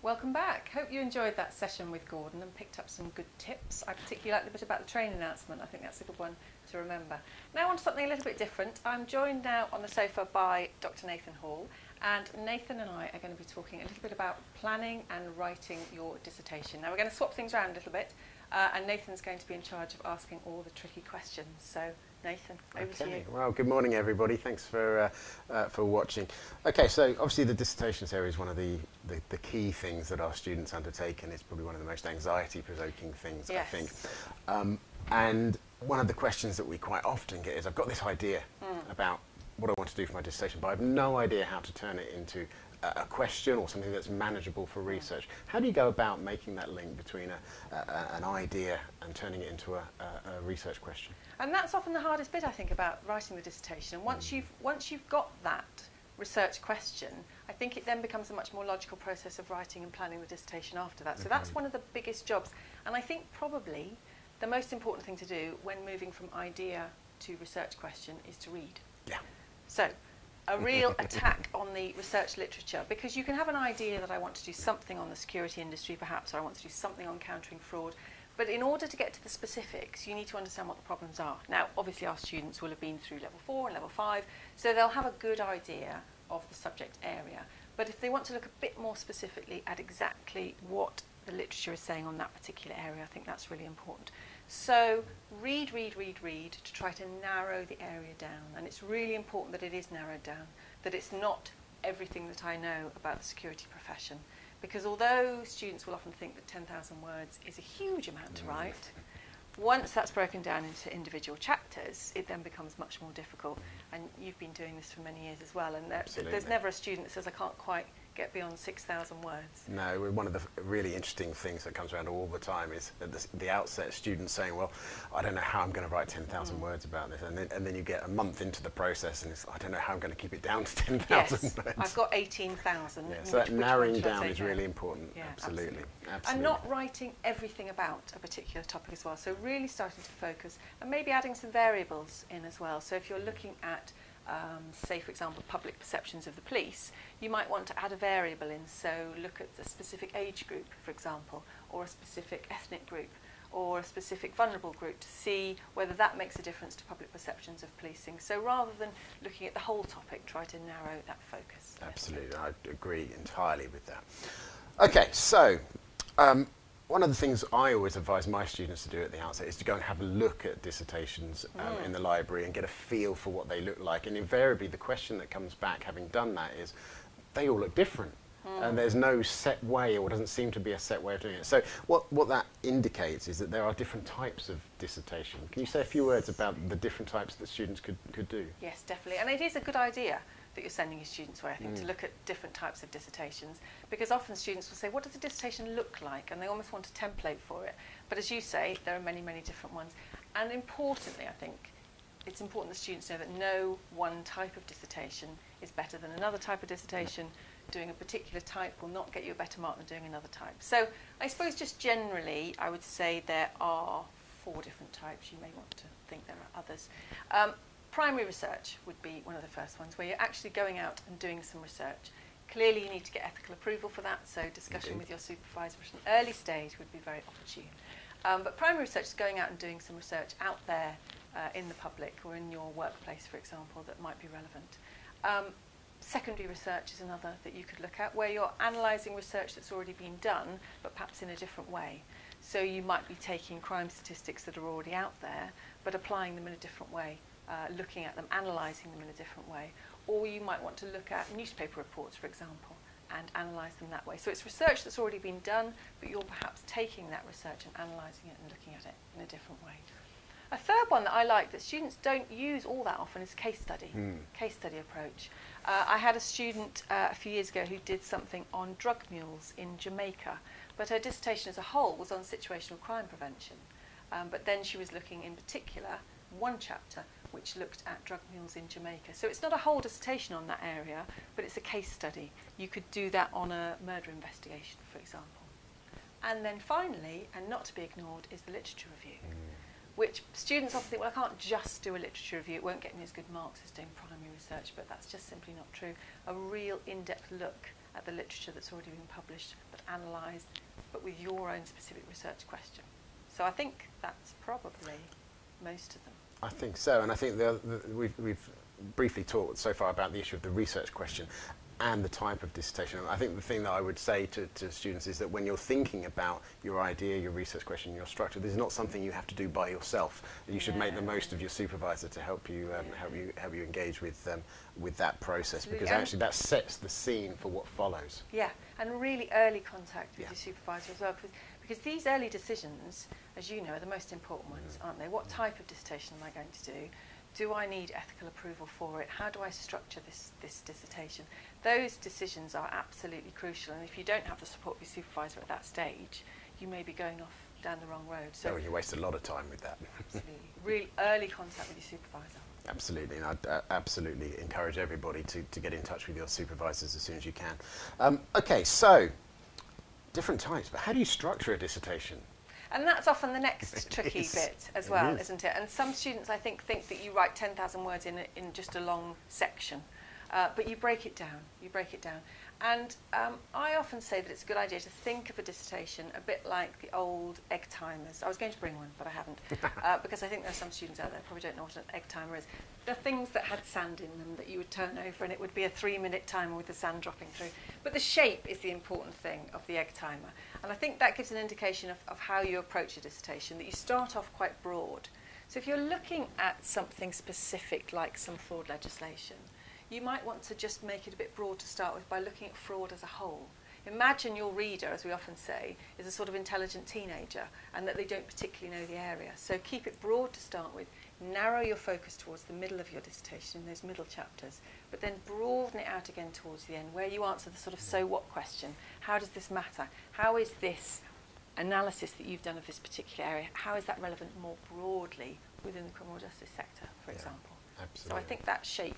Welcome back. Hope you enjoyed that session with Gordon and picked up some good tips. I particularly like the bit about the train announcement. I think that's a good one to remember. Now on to something a little bit different. I'm joined now on the sofa by Dr. Nathan Hall, and Nathan and I are going to be talking a little bit about planning and writing your dissertation. Now we're going to swap things around a little bit, and Nathan's going to be in charge of asking all the tricky questions. So Nathan, over to you. Well, good morning everybody. Thanks for watching. Okay, so obviously the dissertation series is one of the key things that our students undertake, and it's probably one of the most anxiety-provoking things, yes. I think. And one of the questions that we quite often get is, I've got this idea about what I want to do for my dissertation, but I have no idea how to turn it into a question or something that's manageable for research. How do you go about making that link between an idea and turning it into a research question? And that's often the hardest bit, I think, about writing the dissertation. Once you've got that research question, I think it then becomes a much more logical process of writing and planning the dissertation after that. So that's one of the biggest jobs. And I think probably the most important thing to do when moving from idea to research question is to read. Yeah. So a real attack on the research literature, because you can have an idea that I want to do something on the security industry perhaps, or I want to do something on countering fraud, but in order to get to the specifics you need to understand what the problems are. Now obviously our students will have been through level 4 and level 5, so they'll have a good idea of the subject area, but if they want to look a bit more specifically at exactly what the literature is saying on that particular area, I think that's really important. So read to try to narrow the area down, and it's really important that it is narrowed down, that it's not everything that I know about the security profession, because although students will often think that 10,000 words is a huge amount to write, once that's broken down into individual chapters, it then becomes much more difficult. And you've been doing this for many years as well, and there's never a student that says I can't quite get beyond 6,000 words. No, one of the really interesting things that comes around all the time is at the outset students saying, well, I don't know how I'm going to write 10,000 words about this, and then you get a month into the process and it's, I don't know how I'm going to keep it down to 10,000 yes, words. I've got 18,000. Yeah, so that narrowing down is really important. Yeah, absolutely. And not writing everything about a particular topic as well, so really starting to focus and maybe adding some variables in as well. So if you're looking at say for example public perceptions of the police, you might want to add a variable in, so look at a specific age group for example, or a specific ethnic group, or a specific vulnerable group, to see whether that makes a difference to public perceptions of policing. So rather than looking at the whole topic, try to narrow that focus. Absolutely, I agree entirely with that. Okay, so one of the things I always advise my students to do at the outset is to go and have a look at dissertations in the library and get a feel for what they look like. And invariably the question that comes back having done that is, they all look different. And there's no set way, or doesn't seem to be a set way of doing it. So what that indicates is that there are different types of dissertation. Can you say a few words about the different types that students could do? Yes, definitely. And it is a good idea that you're sending your students away, I think, to look at different types of dissertations, because often students will say, what does a dissertation look like? And they almost want a template for it. But as you say, there are many, many different ones. And importantly, I think, it's important that students know that no one type of dissertation is better than another type of dissertation. Doing a particular type will not get you a better mark than doing another type. So I suppose just generally, I would say there are 4 different types. You may want to think there are others. Primary research would be one of the first ones, where you're actually going out and doing some research. Clearly you need to get ethical approval for that, so discussion with your supervisor at an early stage would be very opportune. But primary research is going out and doing some research out there in the public, or in your workplace, for example, that might be relevant. Secondary research is another that you could look at, where you're analysing research that's already been done, but perhaps in a different way. So you might be taking crime statistics that are already out there, but applying them in a different way. Looking at them, analysing them in a different way. Or you might want to look at newspaper reports, for example, and analyse them that way. So it's research that's already been done, but you're perhaps taking that research and analysing it and looking at it in a different way. A third one that I like that students don't use all that often is case study, case study approach. I had a student a few years ago who did something on drug mules in Jamaica, but her dissertation as a whole was on situational crime prevention. But then she was looking in particular, one chapter, which looked at drug mules in Jamaica. So it's not a whole dissertation on that area, but it's a case study. You could do that on a murder investigation, for example. And then finally, and not to be ignored, is the literature review, which students often think, well, I can't just do a literature review, it won't get me as good marks as doing primary research, but that's just simply not true. A real in-depth look at the literature that's already been published, but analysed, but with your own specific research question. So I think that's probably most of them. I think so, and I think we've briefly talked so far about the issue of the research question and the type of dissertation. I think the thing that I would say to students is that when you're thinking about your idea, your research question, your structure, this is not something you have to do by yourself. You should make the most of your supervisor to help you help you engage with that process. Absolutely. Because actually that sets the scene for what follows. Yeah, and really early contact with your supervisor as well, because these early decisions, as you know, are the most important ones, aren't they? What type of dissertation am I going to do? Do I need ethical approval for it? How do I structure this dissertation? Those decisions are absolutely crucial, and if you don't have the support of your supervisor at that stage, you may be going off down the wrong road. So you waste a lot of time with that. Absolutely. Really early contact with your supervisor. Absolutely, and I'd absolutely encourage everybody to get in touch with your supervisors as soon as you can. Okay, so different types, but how do you structure a dissertation? And that's often the next tricky bit as well, isn't it? And some students, I think that you write 10,000 words in just a long section, but you break it down. And I often say that it's a good idea to think of a dissertation a bit like the old egg timers. I was going to bring one, but I haven't, because I think there are some students out there who probably don't know what an egg timer is. The things that had sand in them that you would turn over, and it would be a 3-minute timer with the sand dropping through. But the shape is the important thing of the egg timer. And I think that gives an indication of how you approach a dissertation, that you start off quite broad. So if you're looking at something specific like some fraud legislation, you might want to just make it a bit broad to start with by looking at fraud as a whole. Imagine your reader, as we often say, is a sort of intelligent teenager and that they don't particularly know the area. So keep it broad to start with, narrow your focus towards the middle of your dissertation in those middle chapters, but then broaden it out again towards the end where you answer the sort of so what question. How does this matter? How is this analysis that you've done of this particular area, how is that relevant more broadly within the criminal justice sector, for example? Absolutely. So I think that shape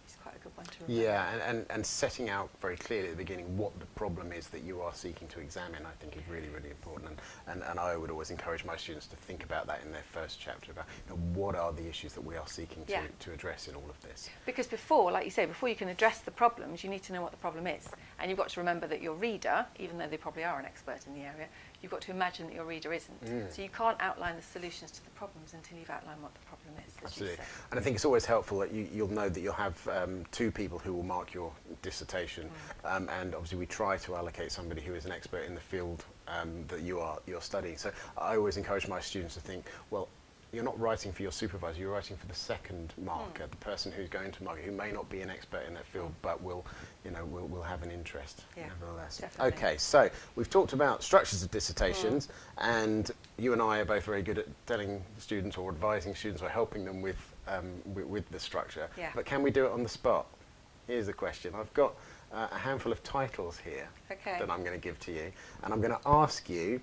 is quite a good one to remember. Yeah, and setting out very clearly at the beginning what the problem is that you are seeking to examine, I think is really, really important. And I would always encourage my students to think about that in their first chapter, about what are the issues that we are seeking to address in all of this. Because before, like you say, before you can address the problems, you need to know what the problem is. And you've got to remember that your reader, even though they probably are an expert in the area, you've got to imagine that your reader isn't. So you can't outline the solutions to the problems until you've outlined what the problem is. Absolutely. And I think it's always helpful that you'll know that you'll have 2 people who will mark your dissertation, and obviously we try to allocate somebody who is an expert in the field that you're studying. So I always encourage my students to think, well, you're not writing for your supervisor, you're writing for the second marker, the person who's going to mark it, who may not be an expert in their field, but will have an interest nevertheless. Definitely. Okay, so we've talked about structures of dissertations, and you and I are both very good at telling students or advising students or helping them with the structure. Yeah. But can we do it on the spot? Here's the question. I've got a handful of titles here that I'm going to give to you, and I'm going to ask you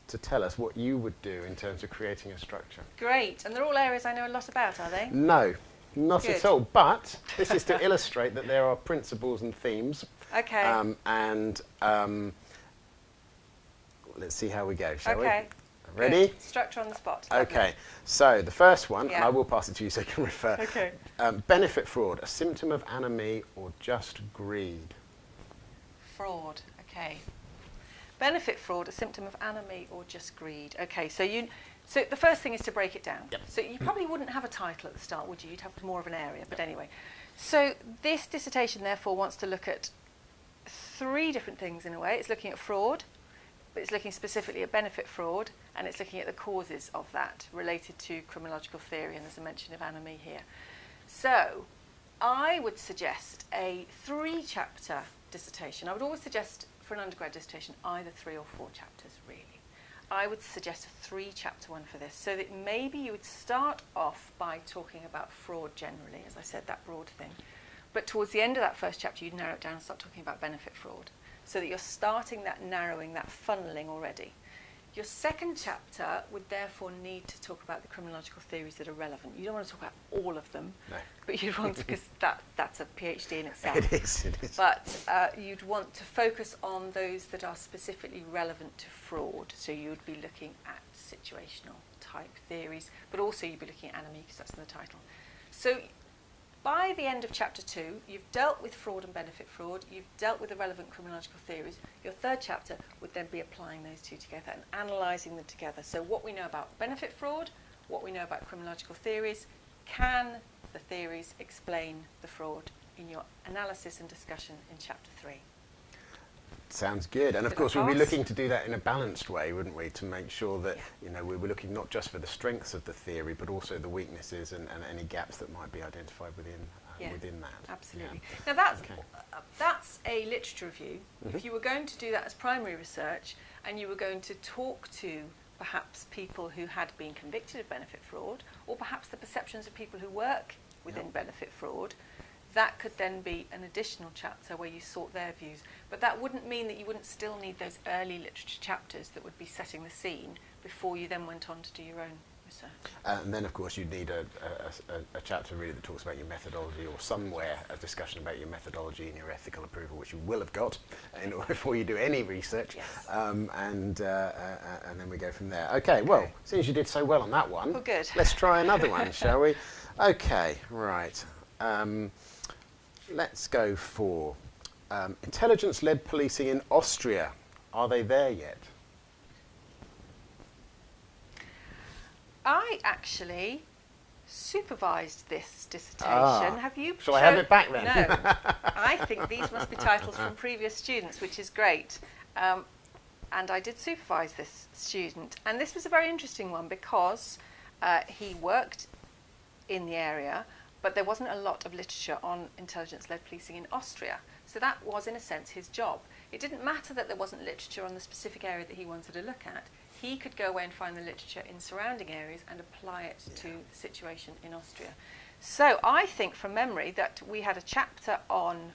to tell us what you would do in terms of creating a structure. Great. And they're all areas I know a lot about, are they? No, not at all. But this is to illustrate that there are principles and themes. Okay. Let's see how we go, shall we? Ready? Good. Structure on the spot. Okay. Lovely. So the first one, and I will pass it to you so you can refer. Okay. Benefit fraud, a symptom of anomie or just greed? Fraud. Okay. Benefit fraud, a symptom of anomie or just greed. Okay, so the first thing is to break it down. Yep. So you probably wouldn't have a title at the start, would you? You'd have more of an area, but anyway. So this dissertation, therefore, wants to look at 3 different things in a way. It's looking at fraud, but it's looking specifically at benefit fraud, and it's looking at the causes of that related to criminological theory, and there's a mention of anomie here. So I would suggest a 3-chapter dissertation. I would always suggest for an undergrad dissertation either 3 or 4 chapters, really. I would suggest a 3-chapter one for this, so that maybe you would start off by talking about fraud generally, as I said, that broad thing. But towards the end of that first chapter, you'd narrow it down and start talking about benefit fraud, so that you're starting that narrowing, that funneling already. Your second chapter would therefore need to talk about the criminological theories that are relevant. You don't want to talk about all of them, No. but you'd want to, because that's a PhD in itself. It is. But you'd want to focus on those that are specifically relevant to fraud. So you would be looking at situational type theories, but also you'd be looking at anime, because that's in the title. So by the end of chapter 2, you've dealt with fraud and benefit fraud, you've dealt with the relevant criminological theories. Your third chapter would then be applying those two together and analysing them together. So what we know about benefit fraud, what we know about criminological theories, can the theories explain the fraud in your analysis and discussion in chapter 3? Sounds good. And of Did I course, we'll be pass? looking to do that in a balanced way, wouldn't we? To make sure that, you know, we were looking not just for the strengths of the theory, but also the weaknesses and any gaps that might be identified within within that. Absolutely. Yeah. Now Okay. that's a literature review. Mhm. If you were going to do that as primary research, and you were going to talk to perhaps people who had been convicted of benefit fraud, or perhaps the perceptions of people who work within benefit fraud, that could then be an additional chapter where you sought their views. But that wouldn't mean that you wouldn't still need those early literature chapters that would be setting the scene before you then went on to do your own research. And then, of course, you'd need a chapter really that talks about your methodology, or somewhere a discussion about your methodology and your ethical approval, which you will have got in order before you do any research. Yes. And then we go from there. Okay, well, since you did so well on that one, Well, good. let's try another one, shall we? Okay, right. Let's go for intelligence-led policing in Austria. Are they there yet? I actually supervised this dissertation. Ah. Have you? Shall I have it back then? No. I think these must be titles from previous students, which is great. And I did supervise this student. And this was a very interesting one because he worked in the area, but there wasn't a lot of literature on intelligence-led policing in Austria. So that was, in a sense, his job. It didn't matter that there wasn't literature on the specific area that he wanted to look at. He could go away and find the literature in surrounding areas and apply it to the situation in Austria. So I think from memory that we had a chapter on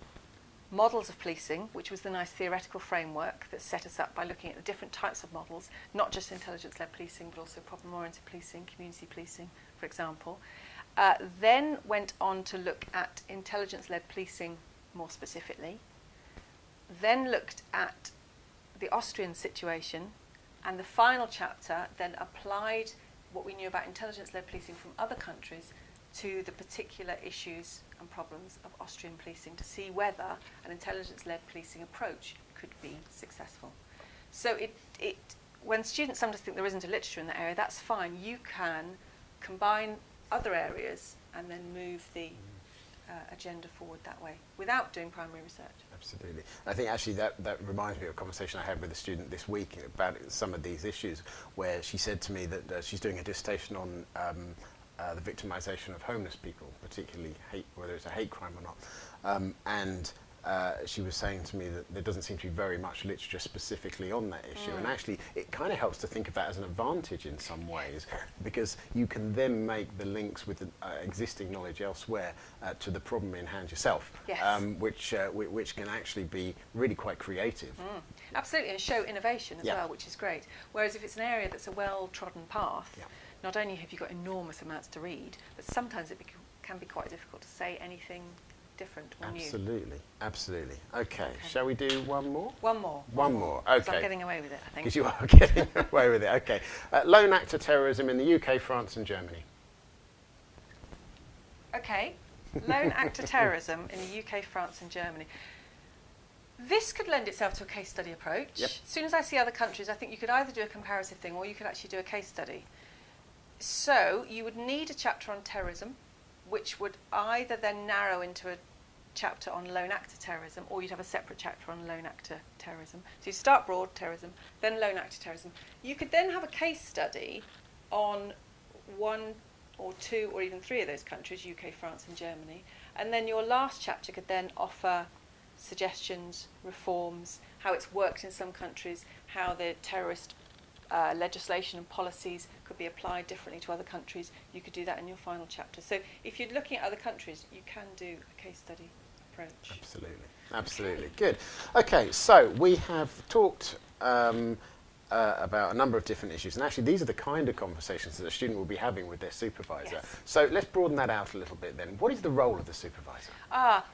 models of policing, which was the nice theoretical framework that set us up by looking at the different types of models, not just intelligence-led policing, but also problem-oriented policing, community policing, for example. Then went on to look at intelligence-led policing more specifically. Then looked at the Austrian situation, and the final chapter then applied what we knew about intelligence-led policing from other countries to the particular issues and problems of Austrian policing to see whether an intelligence-led policing approach could be successful. So when students sometimes think there isn't a literature in that area, that's fine. You can combine other areas and then move the agenda forward that way without doing primary research. Absolutely. I think actually that reminds me of a conversation I had with a student this week about some of these issues, where she said to me that she's doing a dissertation on the victimisation of homeless people, particularly whether it's a hate crime or not. And she was saying to me that there doesn't seem to be very much literature specifically on that issue. And actually, it kind of helps to think of that as an advantage in some ways, because you can then make the links with the existing knowledge elsewhere to the problem in hand yourself, which can actually be really quite creative. Absolutely, and show innovation as well, which is great. Whereas if it's an area that's a well-trodden path, not only have you got enormous amounts to read, but sometimes it can be quite difficult to say anything different or new. Absolutely, absolutely. Okay, shall we do one more? One more. One more, okay. I'm getting away with it, I think. Because you are getting away with it, okay. Lone actor terrorism in the UK, France and Germany. Okay, lone actor terrorism in the UK, France and Germany. This could lend itself to a case study approach. Yep. As soon as I see other countries, I think you could either do a comparative thing or you could actually do a case study. So you would need a chapter on terrorism, which would either then narrow into a chapter on lone actor terrorism, or you'd have a separate chapter on lone actor terrorism. So you start broad terrorism, then lone actor terrorism. You could then have a case study on one or two or even three of those countries, UK, France and Germany, and then your last chapter could then offer suggestions, reforms, how it's worked in some countries, how the terrorist legislation and policies could be applied differently to other countries. You could do that in your final chapter. So if you're looking at other countries, you can do a case study approach. Absolutely, absolutely. Good. Okay, so we have talked about a number of different issues, and actually these are the kind of conversations that a student will be having with their supervisor. Yes. So let's broaden that out a little bit then. What is the role of the supervisor?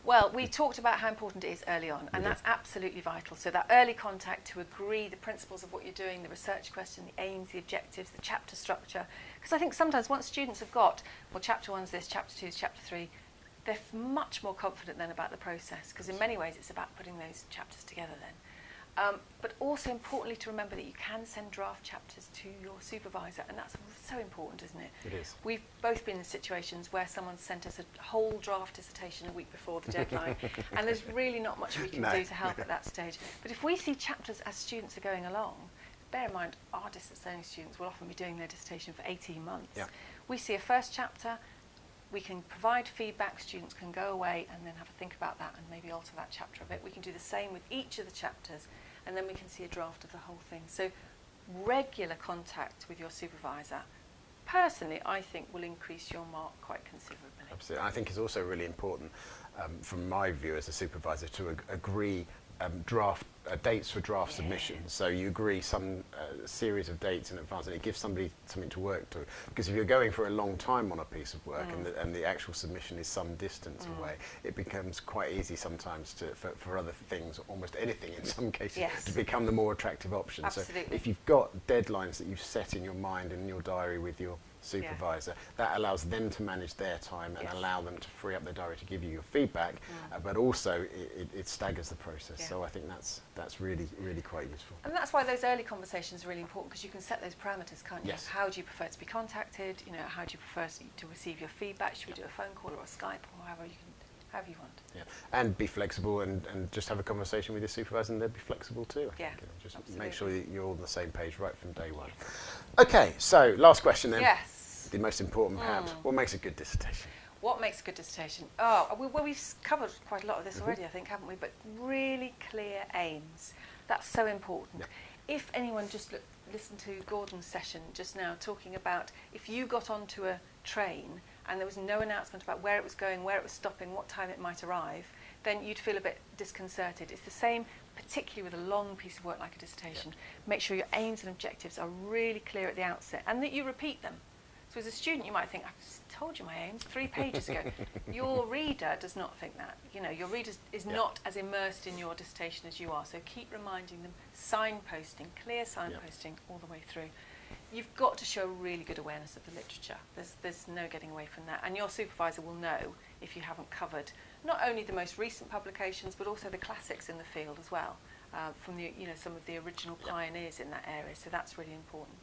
Well, we talked about how important it is early on, and that's absolutely vital. So that early contact to agree the principles of what you're doing, the research question, the aims, the objectives, the chapter structure. Because I think sometimes once students have got, well, chapter 1's this, chapter 2's chapter 3, they're much more confident then about the process, because in many ways it's about putting those chapters together then. But also importantly to remember that you can send draft chapters to your supervisor, and that's so important, isn't it? It is. We've both been in situations where someone sent us a whole draft dissertation a week before the deadline, and there's really not much we can do to help at that stage. But if we see chapters as students are going along, bear in mind our distance learning students will often be doing their dissertation for 18 months. Yeah. We see a first chapter, we can provide feedback, students can go away and then have a think about that and maybe alter that chapter a bit. We can do the same with each of the chapters, and then we can see a draft of the whole thing. So regular contact with your supervisor, personally, I think will increase your mark quite considerably. Absolutely. I think it's also really important, from my view as a supervisor, to agree dates for draft submissions. So you agree some series of dates in advance, and it gives somebody something to work to. Because if you're going for a long time on a piece of work and the actual submission is some distance away, it becomes quite easy sometimes for other things, almost anything in some cases, to become the more attractive option. Absolutely. So if you've got deadlines that you've set in your mind and in your diary with your supervisor, that allows them to manage their time and allow them to free up their diary to give you your feedback, but also it staggers the process. So I think that's really, really quite useful. And that's why those early conversations are really important, because you can set those parameters, can't you? Yes. How do you prefer to be contacted? You know, how do you prefer to receive your feedback? Should we do a phone call or a Skype or however you want? Yeah, and be flexible and just have a conversation with your supervisor, and they'll be flexible too. Yeah, just absolutely. make sure that you're all on the same page right from day one. Okay, so last question then. Yes. The most important perhaps. What makes a good dissertation? What makes a good dissertation? Well, we've covered quite a lot of this already, I think, haven't we? But really clear aims. That's so important. Yeah. If anyone just listened to Gordon's session just now talking about if you got onto a train and there was no announcement about where it was going, where it was stopping, what time it might arrive, then you'd feel a bit disconcerted. It's the same, particularly with a long piece of work like a dissertation. Make sure your aims and objectives are really clear at the outset and that you repeat them. So as a student, you might think, I've just told you my aims 3 pages ago. Your reader does not think that. You know, your reader is not as immersed in your dissertation as you are. So keep reminding them, signposting, clear signposting all the way through. You've got to show really good awareness of the literature. There's no getting away from that. And your supervisor will know if you haven't covered not only the most recent publications, but also the classics in the field as well, from the, some of the original pioneers in that area. So that's really important.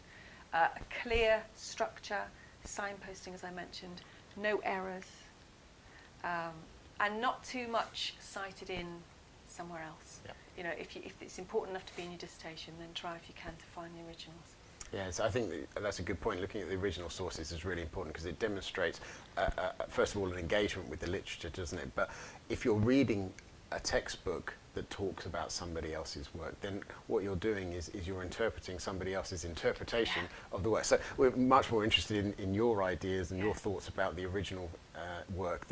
A clear structure, signposting, as I mentioned, no errors, and not too much cited in somewhere else. Yeah. You know, if it's important enough to be in your dissertation, then try if you can to find the originals. Yeah, so I think that's a good point. Looking at the original sources is really important because it demonstrates, first of all, an engagement with the literature, doesn't it? But if you're reading a textbook that talks about somebody else's work, then what you're doing is you're interpreting somebody else's interpretation of the work. So we're much more interested in your ideas and your thoughts about the original work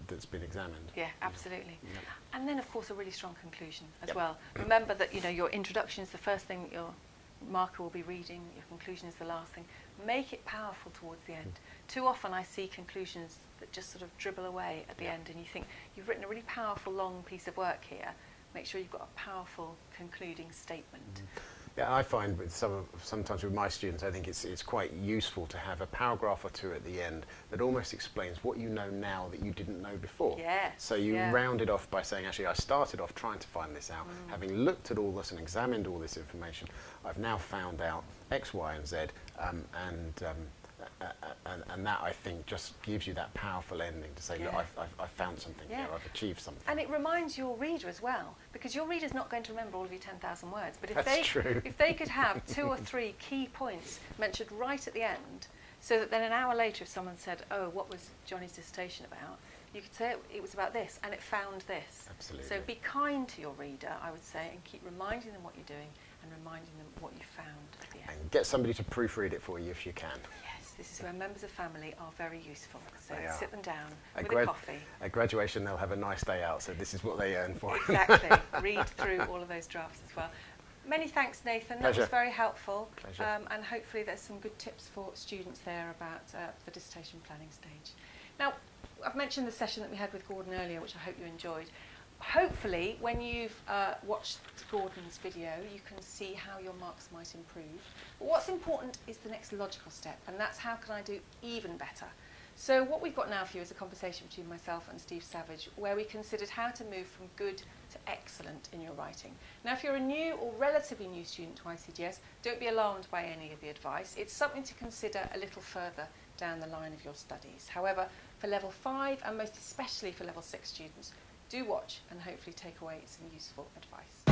that's been examined. Yeah, absolutely. Yeah. And then, of course, a really strong conclusion as well. Remember that, your introduction is the first thing that your marker will be reading, your conclusion is the last thing. Make it powerful towards the end. Too often I see conclusions that just sort of dribble away at the end, and you think, you've written a really powerful long piece of work here. Make sure you've got a powerful concluding statement. Yeah, I find sometimes with my students, I think it's quite useful to have a paragraph or two at the end that almost explains what you know now that you didn't know before. Yes, so you round it off by saying, actually, I started off trying to find this out. Having looked at all this and examined all this information, I've now found out X, Y, and Z, and that, I think, just gives you that powerful ending to say, look, I've found something here, I've achieved something. And it reminds your reader as well, because your reader's not going to remember all of your 10,000 words, but if they could have 2 or 3 key points mentioned right at the end, so that then an hour later if someone said, oh, what was Johnny's dissertation about, you could say it was about this, and it found this. Absolutely. So be kind to your reader, I would say, and keep reminding them what you're doing, and reminding them what you found at the end. And get somebody to proofread it for you if you can. Yes, this is where members of family are very useful. So They are. sit them down At with a coffee. At graduation, they'll have a nice day out, so this is what they earn for it. Exactly. Read through all of those drafts as well. Many thanks, Nathan. Pleasure. That was very helpful. Pleasure. And hopefully there's some good tips for students there about the dissertation planning stage. Now, I've mentioned the session that we had with Gordon earlier, which I hope you enjoyed. Hopefully, when you've watched Gordon's video, you can see how your marks might improve. But what's important is the next logical step, and that's how can I do even better. So what we've got now for you is a conversation between myself and Steve Savage, where we considered how to move from good to excellent in your writing. Now, if you're a new or relatively new student to ICJS, don't be alarmed by any of the advice. It's something to consider a little further down the line of your studies. However, for level 5 and most especially for level 6 students, do watch and hopefully take away some useful advice.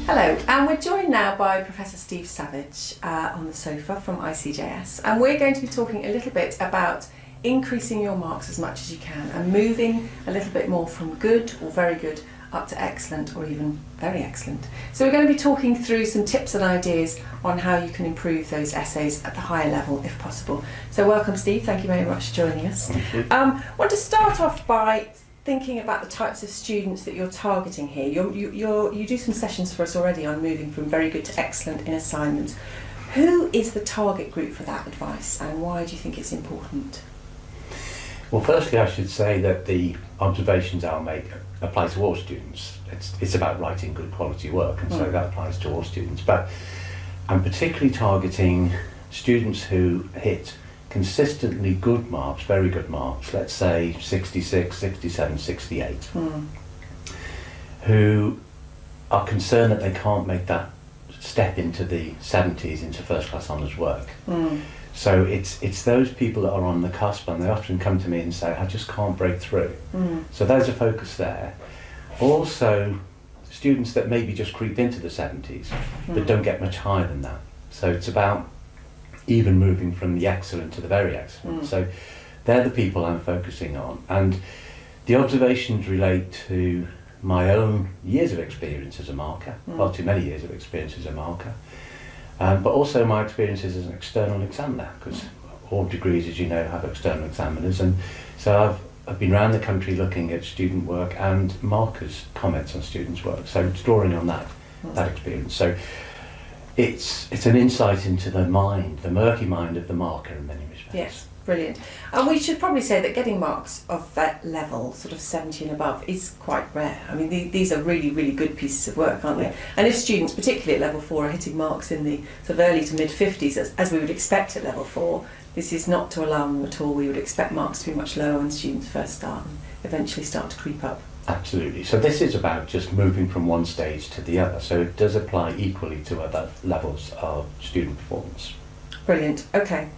Hello, and we're joined now by Professor Steve Savage on the sofa from ICJS, and we're going to be talking a little bit about increasing your marks as much as you can and moving a little bit more from good or very good up to excellent or even very excellent. So we're going to be talking through some tips and ideas on how you can improve those essays at the higher level if possible. So welcome, Steve, thank you very much for joining us. Thank you. I want to start off by thinking about the types of students that you're targeting here. You do some sessions for us already on moving from very good to excellent in assignments. Who is the target group for that advice, and why do you think it's important? Well, firstly, I should say that the observations I'll make apply to all students. It's about writing good quality work, and so that applies to all students. But I'm particularly targeting students who hit consistently good marks, very good marks, let's say 66, 67, 68, who are concerned that they can't make that step into the 70s into first class honours work. So it's those people that are on the cusp, and they often come to me and say, I just can't break through. So there's a focus there. Also, students that maybe just creep into the 70s, but don't get much higher than that. So it's about even moving from the excellent to the very excellent. So they're the people I'm focusing on. And the observations relate to my own years of experience as a marker, well, too many years of experience as a marker. But also my experiences as an external examiner, because all degrees, as you know, have external examiners, and so I've been around the country looking at student work and markers' comments on students' work, so it's drawing on that experience. So it's an insight into the mind, the murky mind of the marker in many respects. Yes, brilliant. And we should probably say that getting marks of that level, sort of 70 and above, is quite rare. I mean, these are really, really good pieces of work, aren't they? And if students, particularly at level 4, are hitting marks in the sort of early to mid-50s, as we would expect at level 4, this is not to alarm them at all. We would expect marks to be much lower when students first start and eventually start to creep up. Absolutely. So this is about just moving from one stage to the other. So it does apply equally to other levels of student performance. Brilliant. Okay.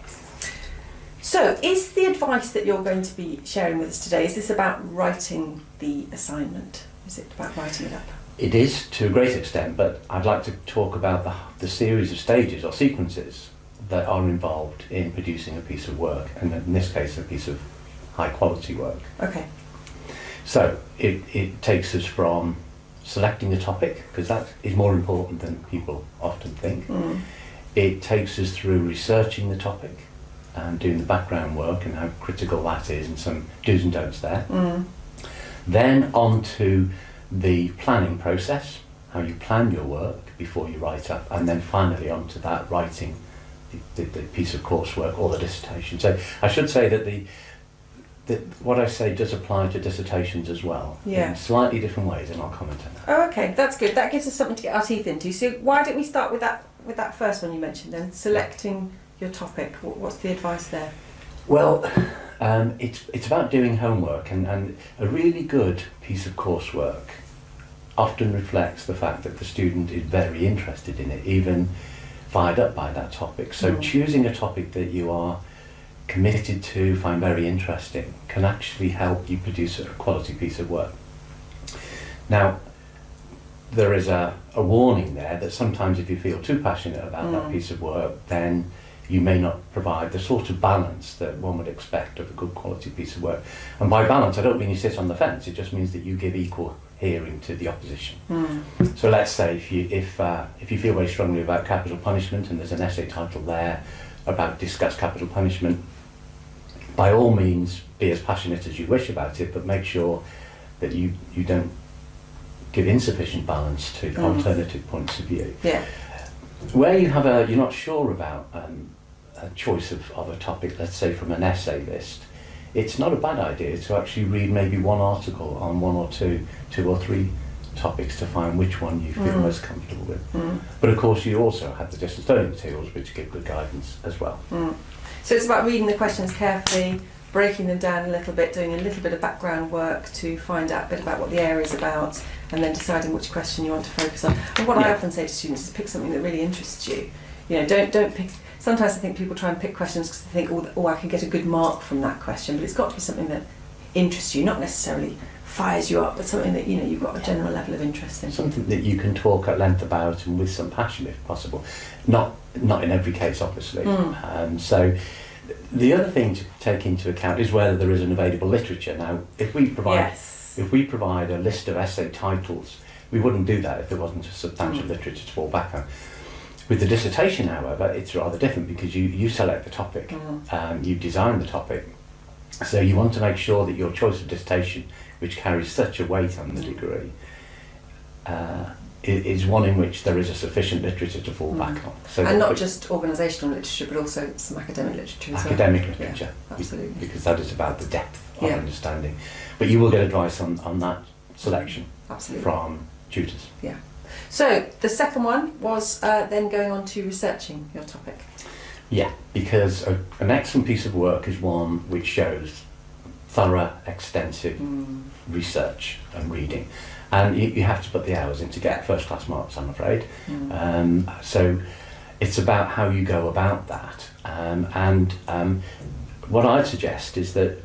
So is the advice that you're going to be sharing with us today, is this about writing the assignment? Is it about writing it up? It is to a great extent, but I'd like to talk about the series of stages or sequences that are involved in producing a piece of work, and in this case a piece of high quality work. Okay. So it takes us from selecting a topic, because that is more important than people often think. It takes us through researching the topic and doing the background work and how critical that is, and some do's and don'ts there. Then on to the planning process, how you plan your work before you write up, and then finally on to that writing the piece of coursework or the dissertation. So I should say that what I say does apply to dissertations as well, in slightly different ways, and I'll comment on that. Oh, okay, that's good. That gives us something to get our teeth into. So why don't we start with that first one you mentioned then, selecting your topic. What's the advice there? Well, it's about doing homework, and a really good piece of coursework often reflects the fact that the student is very interested in it, even fired up by that topic. So choosing a topic that you are committed to, find very interesting, can actually help you produce a quality piece of work. Now, there is a warning there that sometimes if you feel too passionate about that piece of work, then you may not provide the sort of balance that one would expect of a good quality piece of work. And by balance, I don't mean you sit on the fence, it just means that you give equal hearing to the opposition. So let's say if you feel very strongly about capital punishment and there's an essay title there about discuss capital punishment, by all means be as passionate as you wish about it, but make sure that you don't give insufficient balance to alternative points of view. Yeah. Where you're not sure about a choice of a topic, let's say from an essay list, it's not a bad idea to actually read maybe one article on one or two or three topics to find which one you feel most comfortable with. But of course you also have the distance learning materials which give good guidance as well. So it's about reading the questions carefully, breaking them down a little bit, doing a little bit of background work to find out a bit about what the area is about, and then deciding which question you want to focus on. And what I often say to students is pick something that really interests you. You know, don't pick. Sometimes I think people try and pick questions because they think, oh, I can get a good mark from that question, but it's got to be something that interests you, not necessarily fires you up, but something that you've got a general level of interest in. Something that you can talk at length about and with some passion, if possible. Not in every case, obviously. So the other thing to take into account is whether there is an available literature. Now, if we provide a list of essay titles, we wouldn't do that if there wasn't a substantial literature to fall back on. With the dissertation, however, it's rather different because you select the topic, you design the topic, so you want to make sure that your choice of dissertation, which carries such a weight on the degree, is one in which there is a sufficient literature to fall back on. So and not just organisational literature, but also some academic literature as well. Academic literature, absolutely. Because that is about the depth of understanding. But you will get advice on that selection from tutors. Yeah. So the second one was then going on to researching your topic. Yeah, because an excellent piece of work is one which shows thorough, extensive research and reading. And you have to put the hours in to get first-class marks, I'm afraid. So it's about how you go about that. What I'd suggest is that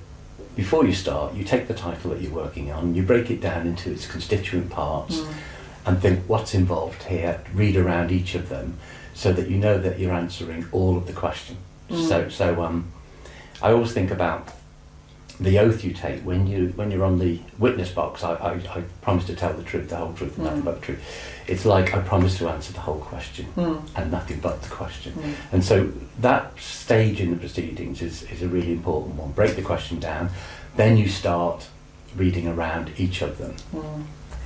before you start, you take the title that you're working on, you break it down into its constituent parts, and think what's involved here, read around each of them, so that you know that you're answering all of the questions. So I always think about the oath you take when you're on the witness box. I promise to tell the truth, the whole truth, and nothing but the truth. It's like I promise to answer the whole question and nothing but the question. And so that stage in the proceedings is a really important one. Break the question down, then you start reading around each of them.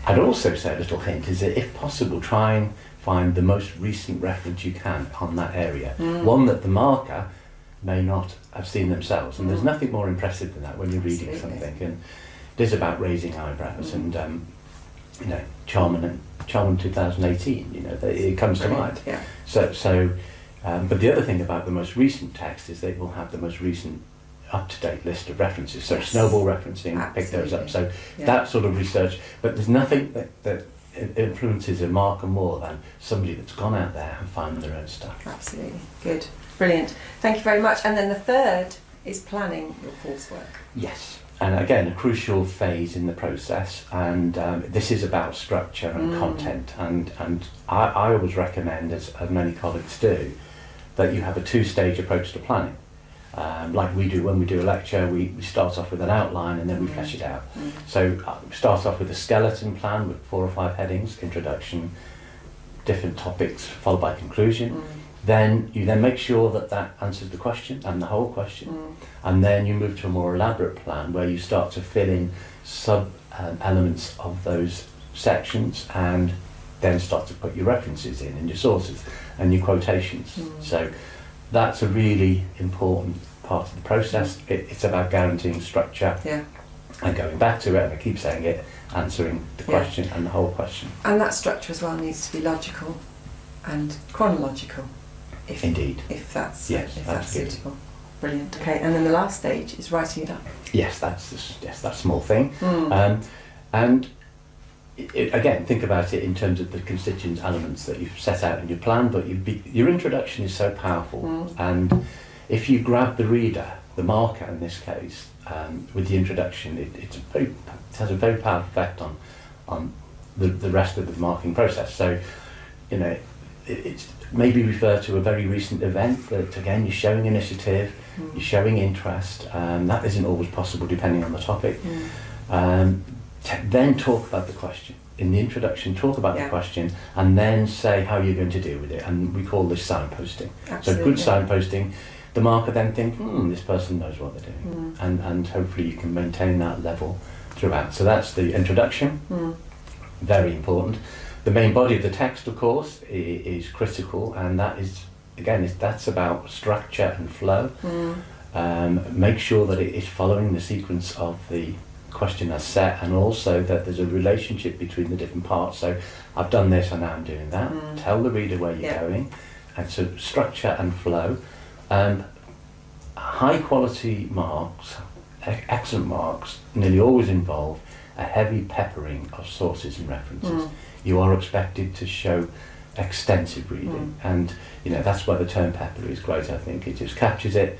I'd also say a little hint is that if possible, try and find the most recent reference you can on that area. One that the marker may not have seen themselves, and there's nothing more impressive than that when you're reading something. And it is about raising eyebrows, and Charman 2018, it comes to mind. But the other thing about the most recent text is they will have the most recent up-to-date list of references, so snowball referencing, pick those up, so that sort of research, but there's nothing that influences a marker more than somebody that's gone out there and found their own stuff. Absolutely, good, brilliant, thank you very much. And then the third is planning your coursework. Yes, and again a crucial phase in the process, and this is about structure and content, and I always recommend, as many colleagues do, that you have a two-stage approach to planning. Like we do when we do a lecture, we start off with an outline and then we flesh it out. So start off with a skeleton plan with 4 or 5 headings: introduction, different topics, followed by conclusion. Then you make sure that answers the question and the whole question, and then you move to a more elaborate plan where you start to fill in sub elements of those sections, and then start to put your references in and your sources and your quotations. So that's a really important part of the process. It's about guaranteeing structure and going back to it, and I keep saying it, answering the question and the whole question. And that structure as well needs to be logical and chronological, if that's suitable. Brilliant. Okay, and then the last stage is writing it up. Yes, that's that small thing. And again, think about it in terms of the constituent elements that you've set out in your plan, but your introduction is so powerful, and if you grab the reader, the marker in this case, with the introduction, it has a very powerful effect on the rest of the marking process. So, it's maybe refer to a very recent event that, again, you're showing initiative, you're showing interest, that isn't always possible depending on the topic. then talk about the question. In the introduction, talk about the question, and then say how you're going to deal with it. And we call this signposting. Absolutely. So good signposting, the marker then think, this person knows what they're doing. And hopefully you can maintain that level throughout. So that's the introduction, very important. The main body of the text, of course, is critical, and that is, again, that's about structure and flow. Make sure that it is following the sequence of the question as set, and also that there's a relationship between the different parts. So I've done this and now I'm doing that. Tell the reader where you're going. And so structure and flow. High quality marks, excellent marks, nearly always involve a heavy peppering of sources and references. You are expected to show extensive reading, and that's why the term peppery is great. I think it just captures it.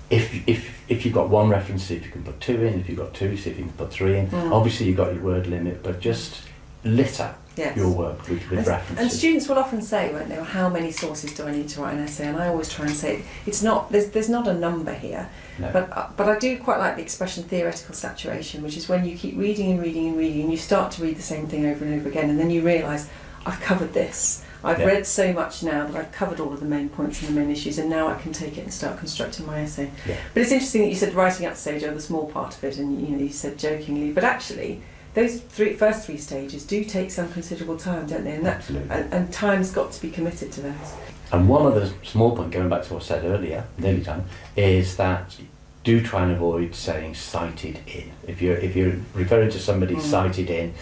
If you've got one reference, see if you can put 2 in. If you've got 2, see if you can put 3 in. Obviously you've got your word limit, but just litter your work with references. And students will often say, won't they, well, how many sources do I need to write an essay? And I always try and say, it's not, there's not a number here, but I do quite like the expression theoretical saturation, which is when you keep reading and reading and reading, and you start to read the same thing over and over again, and then you realise, I've covered this. I've read so much now that I've covered all of the main points and the main issues, and now I can take it and start constructing my essay. But it's interesting that you said writing up stage are the small part of it, and you said jokingly, but actually those first three stages do take some considerable time, don't they? And and time's got to be committed to those. And one other small point, going back to what I said earlier, nearly done, is that do try and avoid saying cited in. If you're referring to somebody cited in,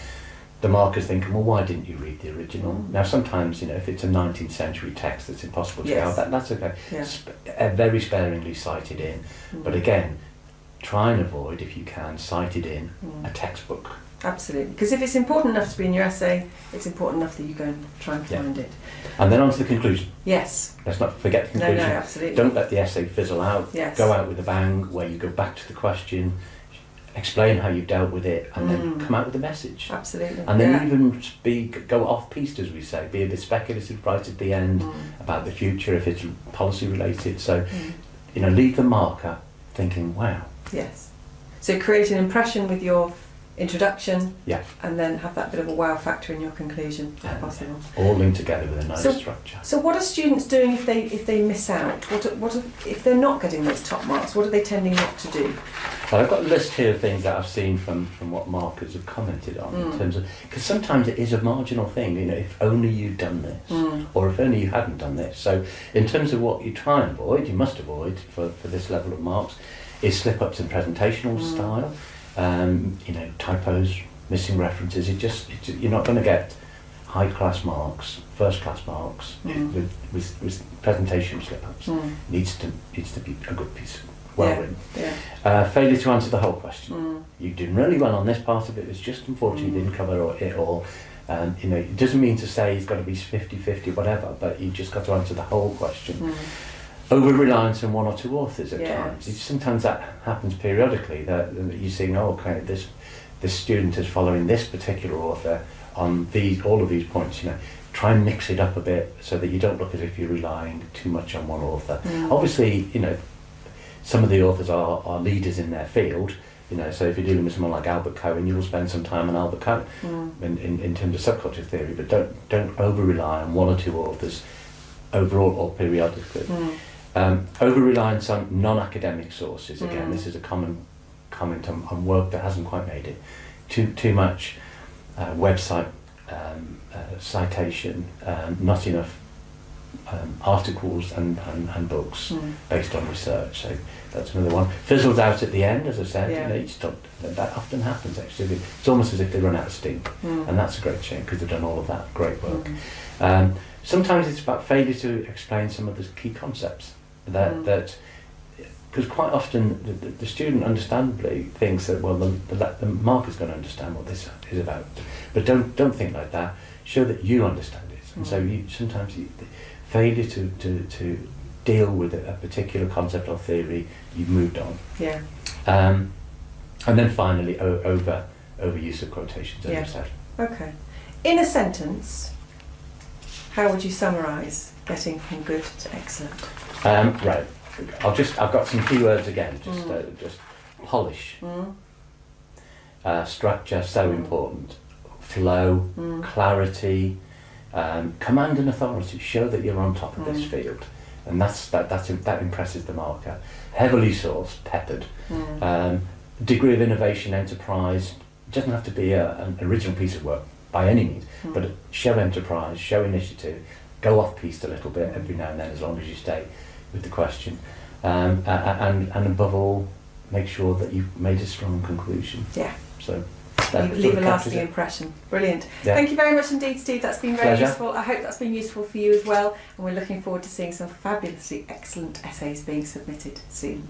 the marker's thinking, well, why didn't you read the original? Now, sometimes, if it's a 19th century text that's impossible to get out, that's okay. Very sparingly cited in. But again, try and avoid, if you can, cited in a textbook. Absolutely. Because if it's important enough to be in your essay, it's important enough that you go and try and find it. And then on to the conclusion. Yes. Let's not forget the conclusion. No, absolutely. Don't let the essay fizzle out. Yes. Go out with a bang, where you go back to the question, explain how you've dealt with it, and then come out with a message. Absolutely. And then even go off-piste, as we say, be a bit speculative right at the end about the future if it's policy related. So, leave the marker thinking, wow. Yes. So create an impression with your introduction, and then have that bit of a wow factor in your conclusion, if possible. All linked together with a nice structure. So what are students doing if they miss out? What if they're not getting those top marks? What are they tending not to do? Well, I've got a list here of things that I've seen from what markers have commented on in terms of, because sometimes it is a marginal thing, if only you'd done this, or if only you hadn't done this. So in terms of what you try and avoid, you must avoid for this level of marks, is slip-ups in presentational style. Typos, missing references. You're not going to get high-class marks, first-class marks with presentation slip-ups. Needs to be a good piece, well written. Failure to answer the whole question. You did really well on this part of it. It's just unfortunately you didn't cover it all. It doesn't mean to say it's got to be 50-50, whatever, but you just got to answer the whole question. Over-reliance on one or two authors at times. Sometimes that happens periodically, that you're seeing, this student is following this particular author on all of these points. Try and mix it up a bit so that you don't look as if you're relying too much on one author. Obviously, some of the authors are leaders in their field. So if you're dealing with someone like Albert Cohen, you will spend some time on Albert Cohen in terms of subculture theory, but don't over-rely on one or two authors overall or periodically. Over-reliance on non-academic sources. Again, this is a common comment on work that hasn't quite made it. Too much website citation, not enough articles and books based on research. So that's another one. Fizzles out at the end, as I said. That often happens actually. It's almost as if they run out of steam, and that's a great shame because they've done all of that great work. Sometimes it's about failure to explain some of the key concepts that because quite often the student understandably thinks that the marker's going to understand what this is about, but don't think like that. Show that you understand it, and so sometimes failure to deal with a particular concept or theory, you've moved on. And then finally, overuse of quotations, as I said. Okay. In a sentence, how would you summarise getting from good to excellent? Right. I've got some keywords again. Just polish, structure, so important. Flow, clarity, command and authority. Show that you're on top of this field, and that impresses the marker. Heavily sourced, peppered. Degree of innovation, enterprise. It doesn't have to be an original piece of work by any means, but show enterprise, show initiative. Go off piste a little bit every now and then, as long as you stay with the question, and above all, make sure that you've made a strong conclusion. Yeah. So. Leave a lasting impression. Brilliant. Yeah. Thank you very much indeed, Steve. That's been very Pleasure. useful. I hope that's been useful for you as well. And we're looking forward to seeing some fabulously excellent essays being submitted soon.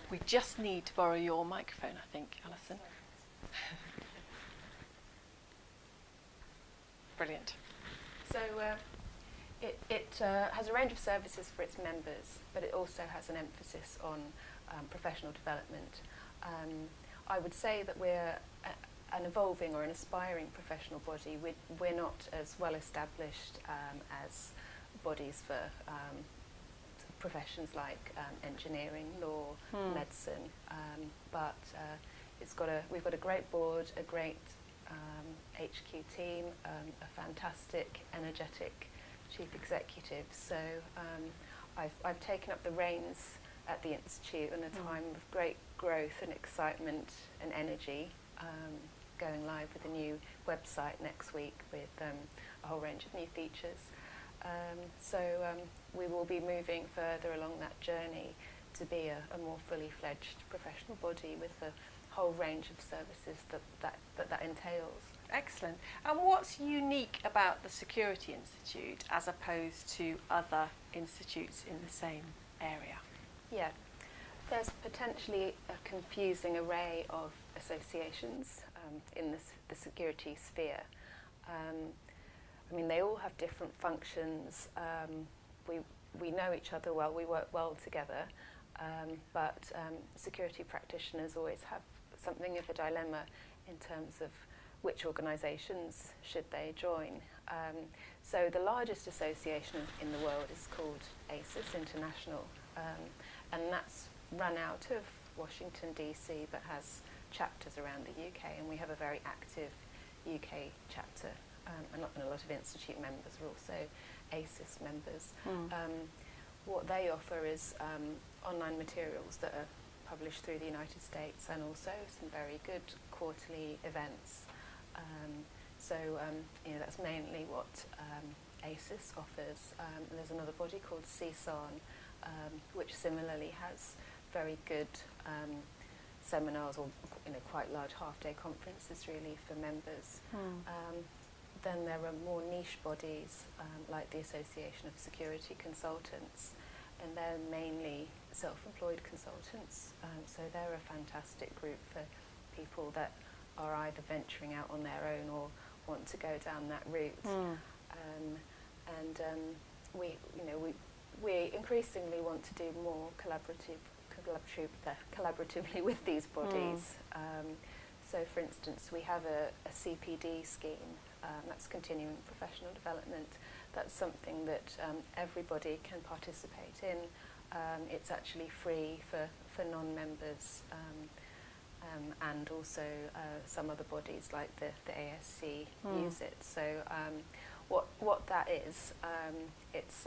We just need to borrow your microphone, I think, Alison. Brilliant. So it has a range of services for its members, but it also has an emphasis on professional development. I would say that we're an evolving or an aspiring professional body. We're not as well established as bodies for professions like engineering, law, medicine, but we've got a great board, a great HQ team, a fantastic, energetic chief executive. So I've taken up the reins at the Institute in a time of great growth and excitement and energy, going live with a new website next week with a whole range of new features. So we will be moving further along that journey to be a more fully fledged professional body with a whole range of services that entails. Excellent. And what's unique about the Security Institute as opposed to other institutes in the same area? Yeah, there's potentially a confusing array of associations in the security sphere. I mean, they all have different functions. We know each other well, we work well together, but security practitioners always have something of a dilemma in terms of which organisations should they join. So the largest association in the world is called ACIS International, and that's run out of Washington DC but has chapters around the UK, and we have a very active UK chapter. And a lot of institute members are also ACIS members. What they offer is online materials that are published through the United States, and also some very good quarterly events. That's mainly what ACIS offers. There's another body called CSON, which similarly has very good seminars or quite large half-day conferences really for members. Then there are more niche bodies like the Association of Security Consultants, and they're mainly self-employed consultants. So they're a fantastic group for people that are either venturing out on their own or want to go down that route. We increasingly want to do more collaboratively with these bodies. So, for instance, we have a Cpd scheme. That's continuing professional development. That's something that everybody can participate in. It's actually free for non-members, and also some other bodies like the ASC use it. So what that is, it's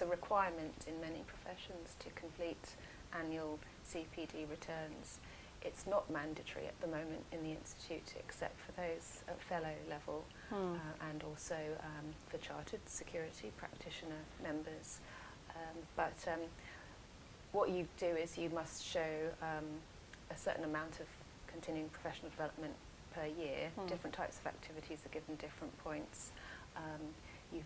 a requirement in many professions to complete annual Cpd returns. It's not mandatory at the moment in the Institute except for those at fellow level and also for chartered security practitioner members. What you do is you must show a certain amount of continuing professional development per year. Different types of activities are given different points. You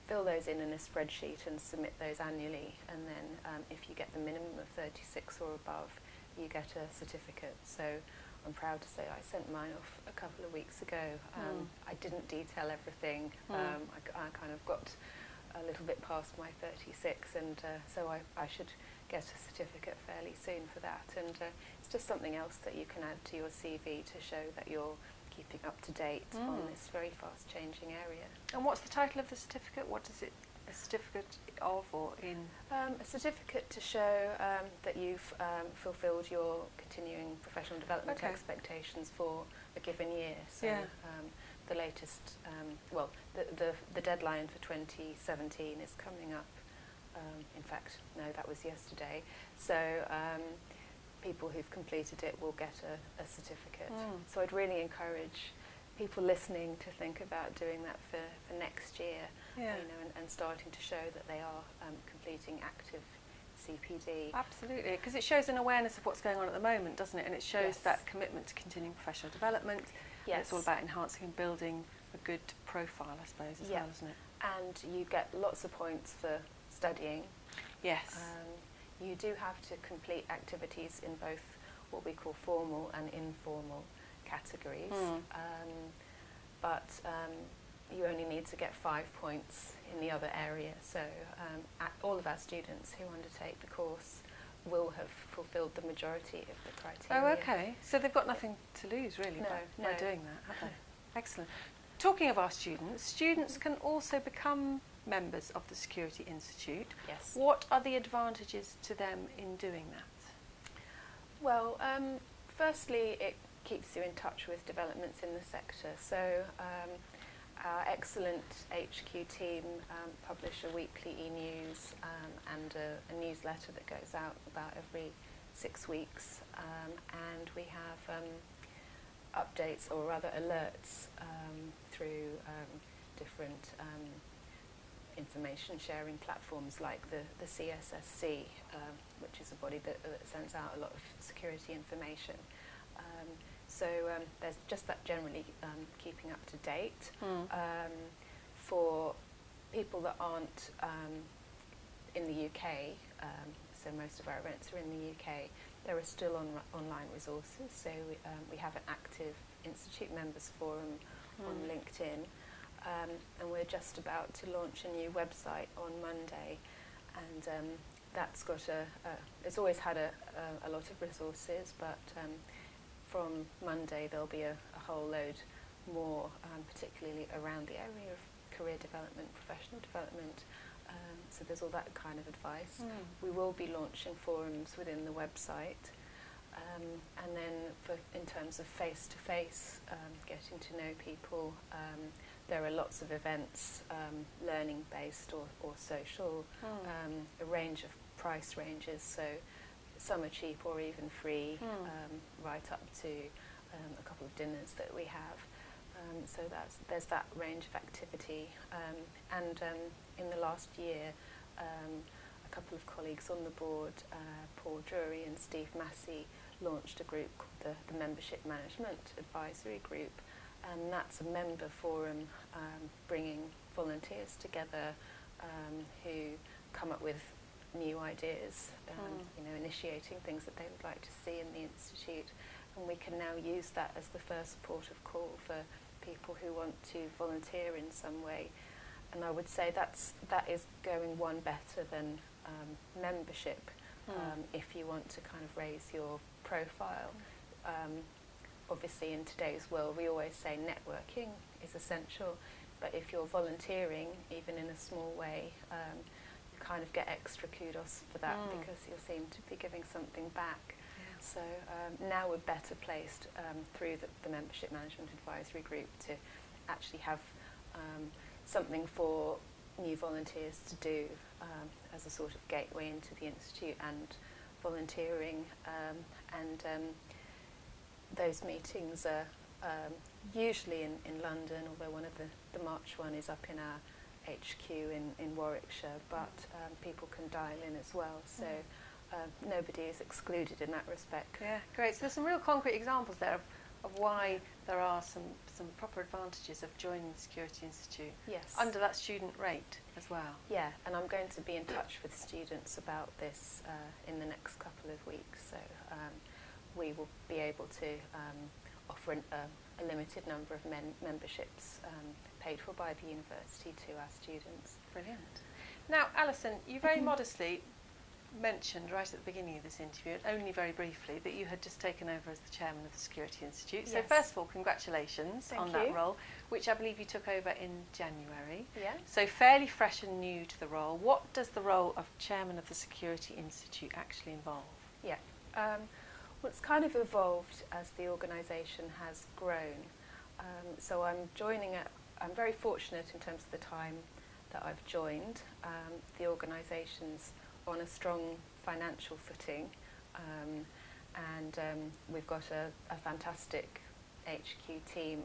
fill those in a spreadsheet and submit those annually, and then if you get the minimum of 36 or above, you get a certificate. So I'm proud to say I sent mine off a couple of weeks ago. I didn't detail everything. I kind of got a little bit past my 36, and so I should get a certificate fairly soon for that. And it's just something else that you can add to your CV to show that you're keeping up to date on this very fast changing area. And what's the title of the certificate? What is it a certificate of, or in? A certificate to show that you've fulfilled your continuing professional development expectations for a given year. So the latest, well, the deadline for 2017 is coming up. In fact, no, that was yesterday. So people who've completed it will get a certificate. So I'd really encourage people listening to think about doing that for next year, you know, and starting to show that they are completing active CPD. Absolutely, because it shows an awareness of what's going on at the moment, doesn't it? And it shows that commitment to continuing professional development. Yes. It's all about enhancing and building a good profile, I suppose, as well, isn't it? And you get lots of points for studying. Yes. You do have to complete activities in both what we call formal and informal categories, but you only need to get 5 points in the other area. So all of our students who undertake the course will have fulfilled the majority of the criteria. Oh, okay. So they've got nothing to lose, really, by doing that, have they? Excellent. Talking of our students, students can also become members of the Security Institute. Yes. What are the advantages to them in doing that? Well, firstly, it keeps you in touch with developments in the sector. So our excellent HQ team publish a weekly e-news and a newsletter that goes out about every 6 weeks, and we have updates, or rather alerts, through different information sharing platforms like the CSSC, which is a body that sends out a lot of security information. So there's just that generally keeping up to date. For people that aren't in the UK, so most of our events are in the UK, there are still online resources. So we have an active Institute Members Forum on LinkedIn. And we're just about to launch a new website on Monday, and that's got it's always had a lot of resources, but from Monday there'll be a whole load more, particularly around the area of career development, professional development. So there's all that kind of advice. We will be launching forums within the website. And then in terms of face-to-face, getting to know people, there are lots of events, learning-based or social, a range of price ranges, so some are cheap or even free, right up to a couple of dinners that we have. So there's that range of activity. And in the last year, a couple of colleagues on the board, Paul Drury and Steve Massey, launched a group called the Membership Management Advisory Group, and that's a member forum bringing volunteers together who come up with new ideas, you know, initiating things that they would like to see in the Institute, and we can now use that as the first port of call for people who want to volunteer in some way. And I would say that is going one better than membership, if you want to kind of raise your profile. Obviously in today's world we always say networking is essential, but if you're volunteering, even in a small way, you kind of get extra kudos for that because you seem to be giving something back. So now we're better placed through the Membership Management Advisory Group to actually have something for new volunteers to do as a sort of gateway into the Institute and volunteering. And those meetings are usually in London, although one of the March one is up in our HQ in Warwickshire, but people can dial in as well. So nobody is excluded in that respect. Yeah, great. So there's some real concrete examples there of why there are some proper advantages of joining the Security Institute. Yes. Under that student rate as well. Yeah, and I'm going to be in touch with students about this in the next couple of weeks. So we will be able to offer a limited number of memberships paid for by the university to our students. Brilliant. Now, Alison, you very modestly mentioned right at the beginning of this interview, only very briefly, that you had just taken over as the chairman of the Security Institute. So Yes. first of all, congratulations Thank on you. that role, which I believe you took over in January. Yeah. So fairly fresh and new to the role. What does the role of chairman of the Security Institute actually involve? Yeah. Well, it's kind of evolved as the organisation has grown. So I'm very fortunate in terms of the time that I've joined. The organisation's on a strong financial footing, and we've got a fantastic HQ team,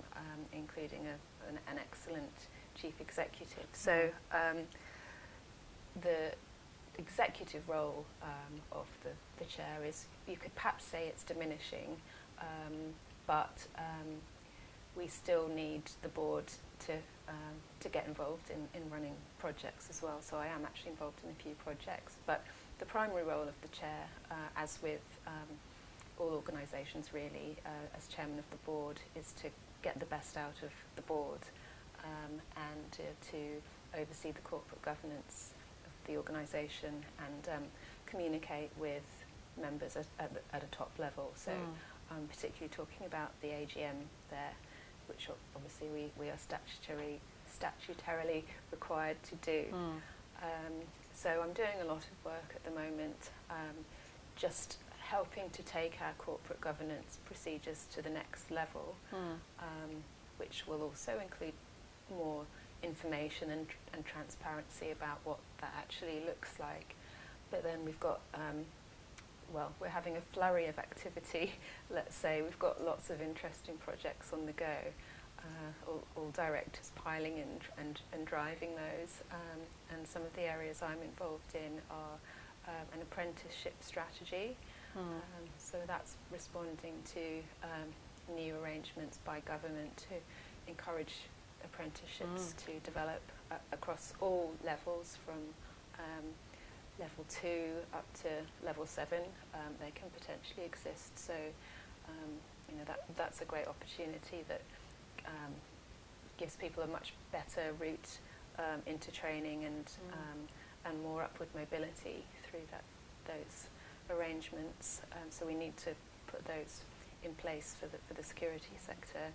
including an excellent chief executive. So the executive role of the chair is, you could perhaps say it's diminishing, but we still need the board to get involved in running projects as well. So I am actually involved in a few projects, but the primary role of the chair, as with all organisations really, as chairman of the board, is to get the best out of the board and to oversee the corporate governance of the organisation and communicate with members at a top level. So I'm particularly talking about the AGM there, which obviously we are statutorily required to do. So I'm doing a lot of work at the moment, just helping to take our corporate governance procedures to the next level, which will also include more information and transparency about what that actually looks like. But then we've got, well, we're having a flurry of activity, let's say. We've got lots of interesting projects on the go, all directors piling in and driving those. And some of the areas I'm involved in are an apprenticeship strategy. So that's responding to new arrangements by government to encourage apprenticeships to develop across all levels, from level 2 up to level 7. They can potentially exist. So you know, that's a great opportunity that gives people a much better route into training and more upward mobility through those arrangements. So we need to put those in place for the security sector.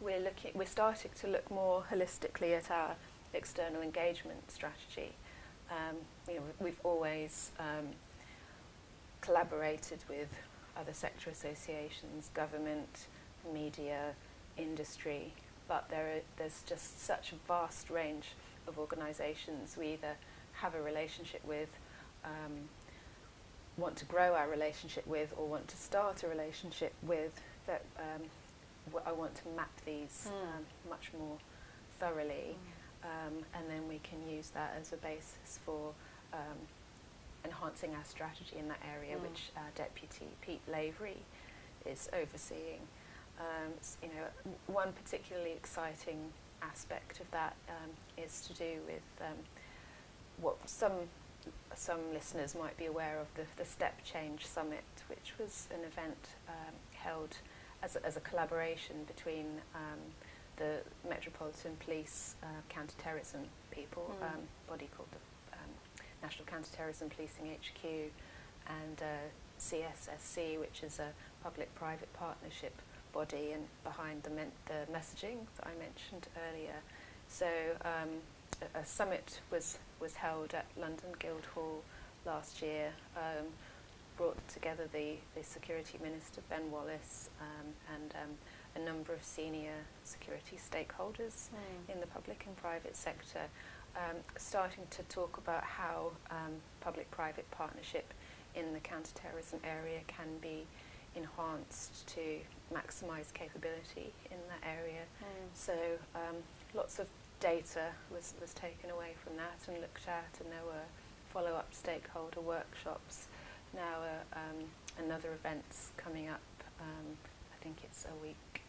We're starting to look more holistically at our external engagement strategy. You know, we've always collaborated with other sector associations, government, media, industry, but there's just such a vast range of organisations we either have a relationship with, want to grow our relationship with, or want to start a relationship with, that I want to map these much more thoroughly, and then we can use that as a basis for enhancing our strategy in that area, which our Deputy Pete Lavery is overseeing. You know, one particularly exciting aspect of that is to do with what some listeners might be aware of, the Step Change Summit, which was an event held as a collaboration between the Metropolitan Police counter-terrorism people, body called the National Counter-Terrorism Policing HQ, and CSSC, which is a public-private partnership body, and behind the messaging that I mentioned earlier. So a summit was held at London Guildhall last year, brought together the Security Minister, Ben Wallace, and a number of senior security stakeholders in the public and private sector, starting to talk about how public-private partnership in the counter-terrorism area can be enhanced to maximise capability in that area. So lots of data was taken away from that and looked at, and there were follow-up stakeholder workshops. Now another event's coming up, I think it's a week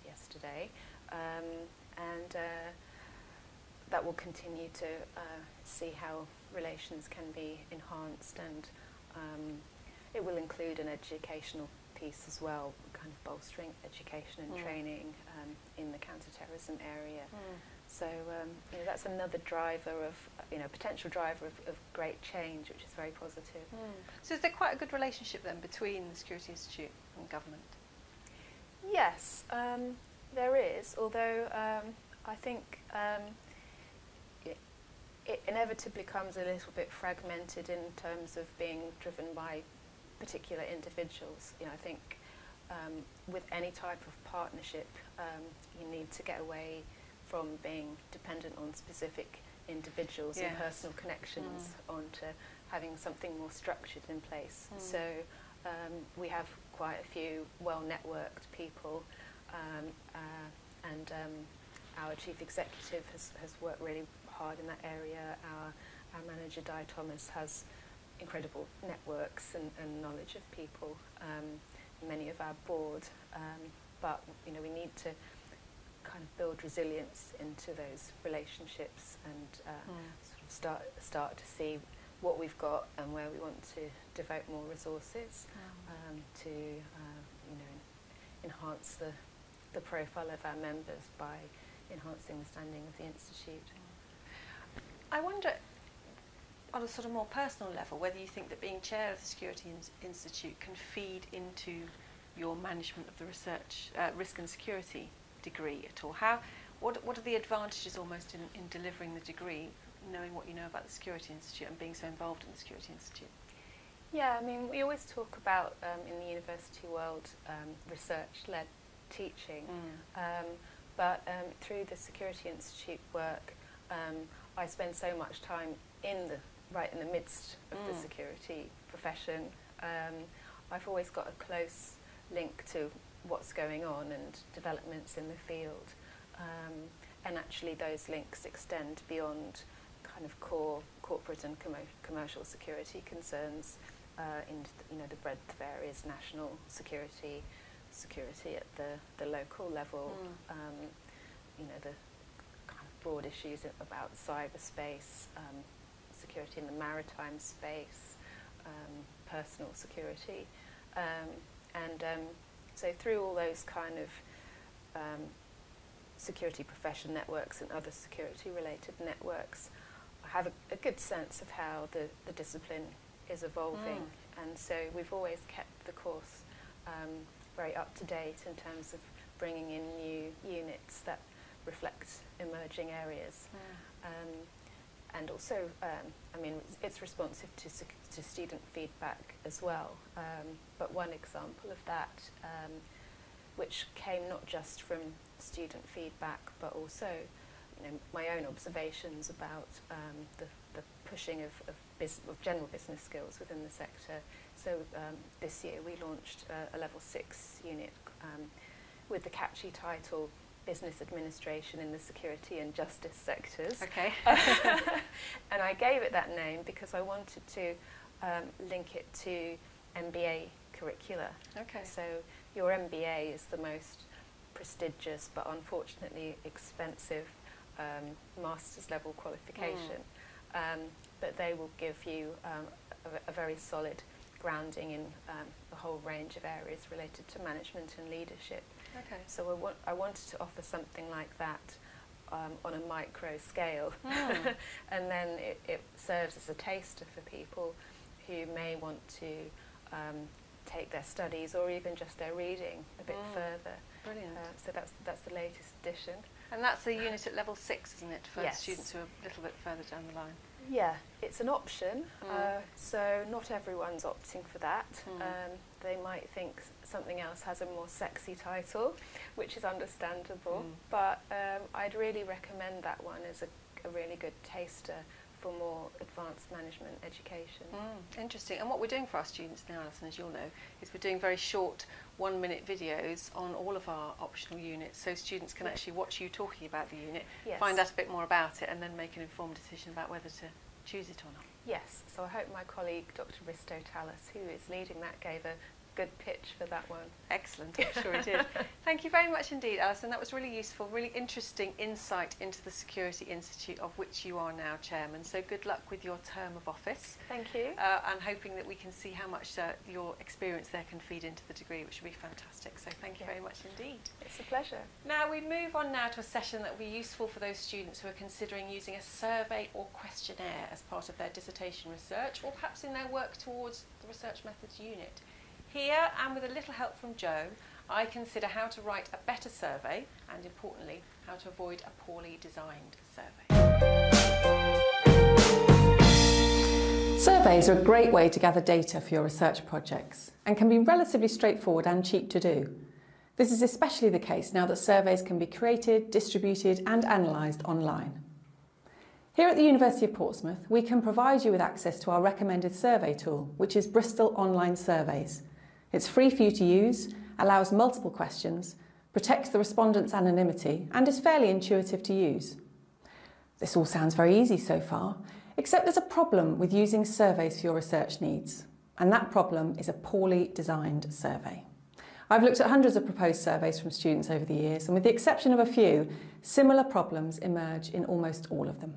yesterday, and that will continue to see how relations can be enhanced, and it will include an educational piece as well, kind of bolstering education and training in the counter-terrorism area. So that's another driver of, potential driver of great change, which is very positive. So is there quite a good relationship then between the Security Institute and government? Yes, there is, although I think it inevitably becomes a little bit fragmented in terms of being driven by particular individuals. I think with any type of partnership, you need to get away from being dependent on specific individuals and personal connections onto having something more structured in place. So we have quite a few well-networked people, and our chief executive has worked really hard in that area. Our manager, Di Thomas, has incredible networks and knowledge of people, many of our board, but we need to kind of build resilience into those relationships and sort of start to see what we've got and where we want to devote more resources to enhance the profile of our members by enhancing the standing of the Institute. I wonder, on a sort of more personal level, whether you think that being chair of the Security Institute can feed into your management of the research, risk and security degree at all. What are the advantages almost in delivering the degree, knowing what you know about the Security Institute and being so involved in the Security Institute? Yeah, I mean, we always talk about in the university world research-led teaching, but through the Security Institute work, I spend so much time right in the midst of the security profession. I've always got a close link to what's going on and developments in the field, and actually those links extend beyond kind of core corporate and commercial security concerns in the breadth of areas: national security, security at the local level, the kind of broad issues about cyberspace, security in the maritime space, personal security, and so through all those kind of security profession networks and other security-related networks, I have a good sense of how the discipline is evolving, and so we've always kept the course very up to date in terms of bringing in new units that reflect emerging areas. And also, I mean, it's responsive to student feedback as well. But one example of that, which came not just from student feedback, but also, my own observations about the pushing of general business skills within the sector. So this year we launched a level 6 unit with the catchy title, Business Administration in the Security and Justice Sectors. Okay. And I gave it that name because I wanted to link it to MBA curricula. Okay. So your MBA is the most prestigious but unfortunately expensive master's level qualification, but they will give you a very solid grounding in a whole range of areas related to management and leadership. Okay. So I wanted to offer something like that on a micro scale, and then it serves as a taster for people who may want to take their studies or even just their reading a bit further. Brilliant. So that's the latest edition. And that's a unit at level 6, isn't it, for Yes. students who are a little bit further down the line? Yeah, it's an option, so not everyone's opting for that. They might think something else has a more sexy title, which is understandable, but I'd really recommend that one as a really good taster for more advanced management education. Interesting. And what we're doing for our students now, Alison, as you'll know, is we're doing very short 1-minute videos on all of our optional units, so students can actually watch you talking about the unit, find out a bit more about it, and then make an informed decision about whether to choose it or not. Yes, so I hope my colleague Dr. Risto Tallis, who is leading that, gave a good pitch for that one. Excellent, I'm sure he did. Thank you very much indeed, Alison. That was really useful, really interesting insight into the Security Institute, of which you are now chairman. So good luck with your term of office. Thank you. And hoping that we can see how much your experience there can feed into the degree, which would be fantastic. So thank you very much indeed. It's a pleasure. Now we move on now to a session that will be useful for those students who are considering using a survey or questionnaire as part of their dissertation research, or perhaps in their work towards the research methods unit. Here, and with a little help from Joe, I consider how to write a better survey and, importantly, how to avoid a poorly designed survey. Surveys are a great way to gather data for your research projects and can be relatively straightforward and cheap to do. This is especially the case now that surveys can be created, distributed and analysed online. Here at the University of Portsmouth, we can provide you with access to our recommended survey tool, which is Bristol Online Surveys. It's free for you to use, allows multiple questions, protects the respondent's anonymity and is fairly intuitive to use. This all sounds very easy so far, except there's a problem with using surveys for your research needs, and that problem is a poorly designed survey. I've looked at hundreds of proposed surveys from students over the years, and with the exception of a few, similar problems emerge in almost all of them.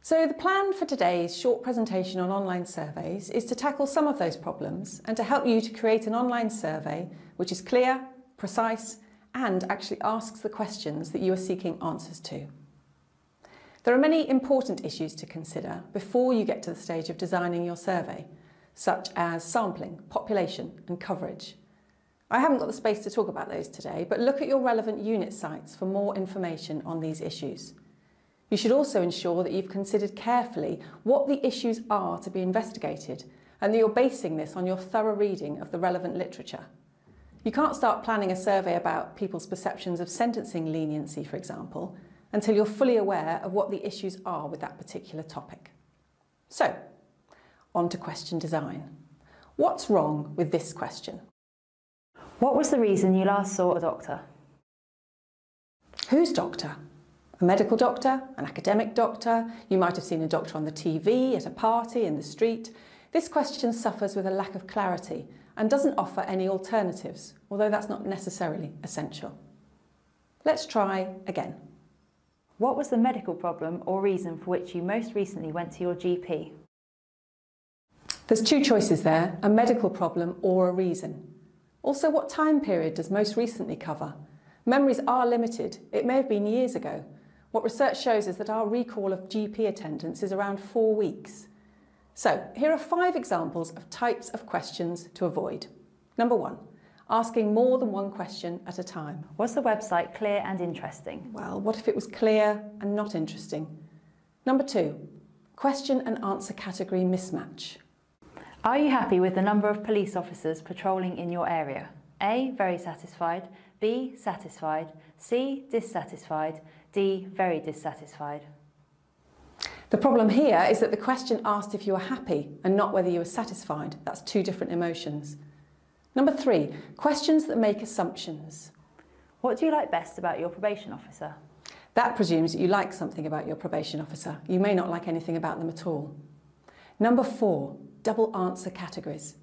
So the plan for today's short presentation on online surveys is to tackle some of those problems and to help you to create an online survey which is clear, precise and actually asks the questions that you are seeking answers to. There are many important issues to consider before you get to the stage of designing your survey, such as sampling, population and coverage. I haven't got the space to talk about those today, but look at your relevant unit sites for more information on these issues. You should also ensure that you've considered carefully what the issues are to be investigated and that you're basing this on your thorough reading of the relevant literature. You can't start planning a survey about people's perceptions of sentencing leniency, for example, until you're fully aware of what the issues are with that particular topic. So, on to question design. What's wrong with this question? What was the reason you last saw a doctor? Whose doctor? A medical doctor, an academic doctor, you might have seen a doctor on the TV, at a party, in the street. This question suffers with a lack of clarity and doesn't offer any alternatives, although that's not necessarily essential. Let's try again. What was the medical problem or reason for which you most recently went to your GP? There's two choices there, a medical problem or a reason. Also, what time period does most recently cover? Memories are limited. It may have been years ago. What research shows is that our recall of GP attendance is around 4 weeks. So, here are 5 examples of types of questions to avoid. Number 1, asking more than one question at a time. Was the website clear and interesting? Well, what if it was clear and not interesting? Number 2, question and answer category mismatch. Are you happy with the number of police officers patrolling in your area? A, very satisfied, B, satisfied, C, dissatisfied, D, very dissatisfied. The problem here is that the question asked if you were happy and not whether you were satisfied. That's 2 different emotions. Number 3, questions that make assumptions. What do you like best about your probation officer? That presumes that you like something about your probation officer. You may not like anything about them at all. Number 4, double answer categories.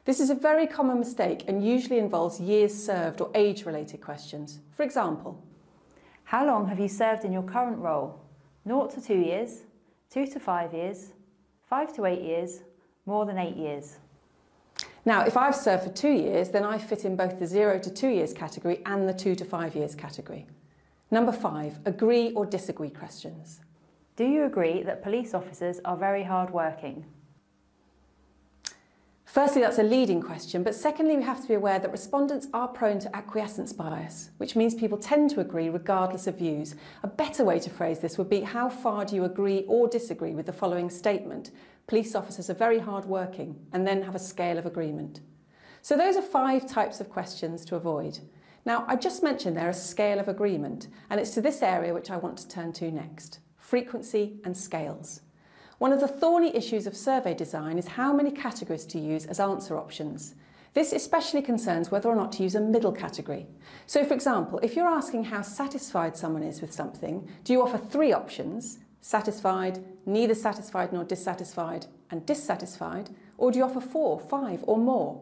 This is a very common mistake and usually involves years served or age-related questions. For example, how long have you served in your current role? 0 to 2 years, 2 to 5 years, 5 to 8 years, more than 8 years. Now, if I've served for 2 years, then I fit in both the 0 to 2 years category and the 2 to 5 years category. Number 5, agree or disagree questions. Do you agree that police officers are very hard-working? Firstly, that's a leading question, but secondly, we have to be aware that respondents are prone to acquiescence bias, which means people tend to agree regardless of views. A better way to phrase this would be, how far do you agree or disagree with the following statement? Police officers are very hard-working, and then have a scale of agreement. So those are 5 types of questions to avoid. Now, I just mentioned there a scale of agreement, and it's to this area which I want to turn to next, frequency and scales. One of the thorny issues of survey design is how many categories to use as answer options. This especially concerns whether or not to use a middle category. So for example, if you're asking how satisfied someone is with something, do you offer 3 options: satisfied, neither satisfied nor dissatisfied, and dissatisfied, or do you offer 4, 5 or more?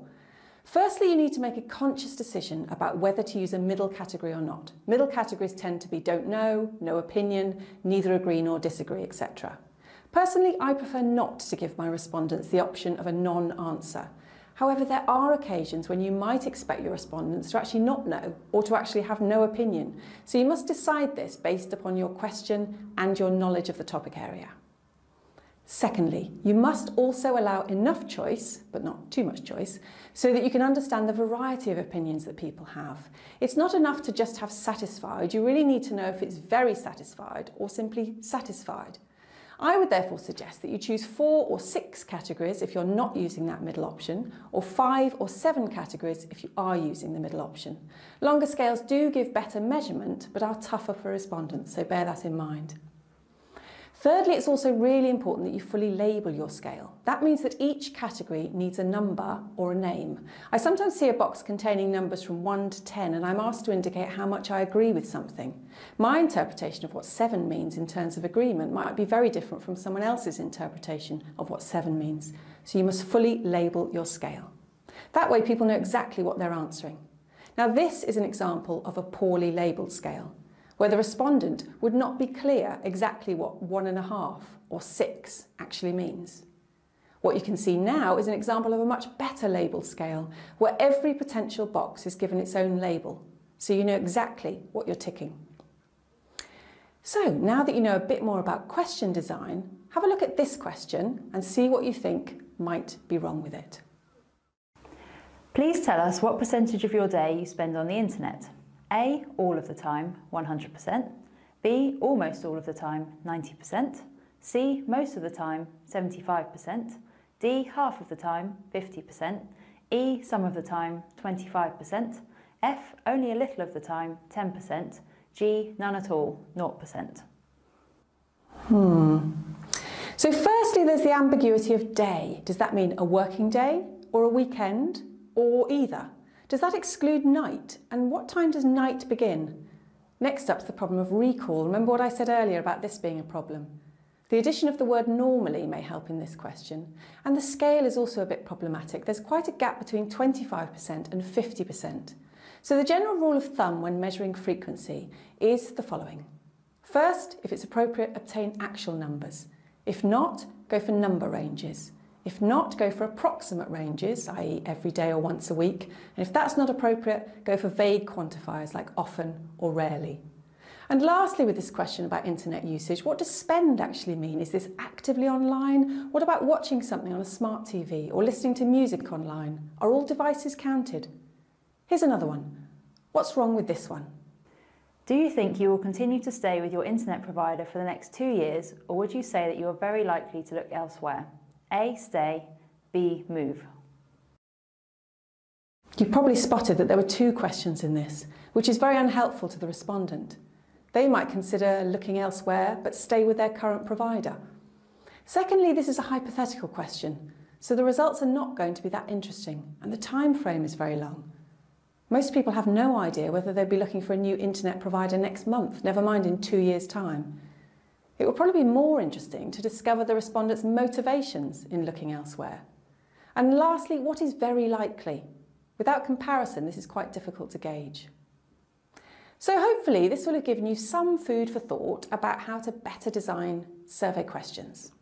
Firstly, you need to make a conscious decision about whether to use a middle category or not. Middle categories tend to be don't know, no opinion, neither agree nor disagree, etc. Personally, I prefer not to give my respondents the option of a non-answer. However, there are occasions when you might expect your respondents to actually not know or to actually have no opinion. So you must decide this based upon your question and your knowledge of the topic area. Secondly, you must also allow enough choice, but not too much choice, so that you can understand the variety of opinions that people have. It's not enough to just have satisfied, you really need to know if it's very satisfied or simply satisfied. I would therefore suggest that you choose 4 or 6 categories if you're not using that middle option, or 5 or 7 categories if you are using the middle option. Longer scales do give better measurement, but are tougher for respondents, so bear that in mind. Thirdly, it's also really important that you fully label your scale. That means that each category needs a number or a name. I sometimes see a box containing numbers from 1 to 10 and I'm asked to indicate how much I agree with something. My interpretation of what 7 means in terms of agreement might be very different from someone else's interpretation of what 7 means. So you must fully label your scale. That way people know exactly what they're answering. Now this is an example of a poorly labelled scale, where the respondent would not be clear exactly what 1.5 or 6 actually means. What you can see now is an example of a much better labelled scale, where every potential box is given its own label, so you know exactly what you're ticking. So now that you know a bit more about question design, have a look at this question and see what you think might be wrong with it. Please tell us what percentage of your day you spend on the internet. A, all of the time, 100%. B, almost all of the time, 90%. C, most of the time, 75%. D, half of the time, 50%. E, some of the time, 25%. F, only a little of the time, 10%. G, none at all, 0%. So firstly, there's the ambiguity of day. Does that mean a working day or a weekend or either? Does that exclude night? And what time does night begin? Next up's the problem of recall. Remember what I said earlier about this being a problem? The addition of the word normally may help in this question. And the scale is also a bit problematic. There's quite a gap between 25% and 50%. So the general rule of thumb when measuring frequency is the following. First, if it's appropriate, obtain actual numbers. If not, go for number ranges. If not, go for approximate ranges, i.e. every day or once a week. And if that's not appropriate, go for vague quantifiers like often or rarely. And lastly, with this question about internet usage, what does spend actually mean? Is this actively online? What about watching something on a smart TV or listening to music online? Are all devices counted? Here's another one. What's wrong with this one? Do you think you will continue to stay with your internet provider for the next 2 years, or would you say that you are very likely to look elsewhere? A, stay, B, move. You probably spotted that there were 2 questions in this, which is very unhelpful to the respondent. They might consider looking elsewhere, but stay with their current provider. Secondly, this is a hypothetical question, so the results are not going to be that interesting, and the time frame is very long. Most people have no idea whether they'll be looking for a new internet provider next month, never mind in 2 years' time. It will probably be more interesting to discover the respondent's motivations in looking elsewhere. And lastly, what is very likely? Without comparison, this is quite difficult to gauge. So hopefully this will have given you some food for thought about how to better design survey questions.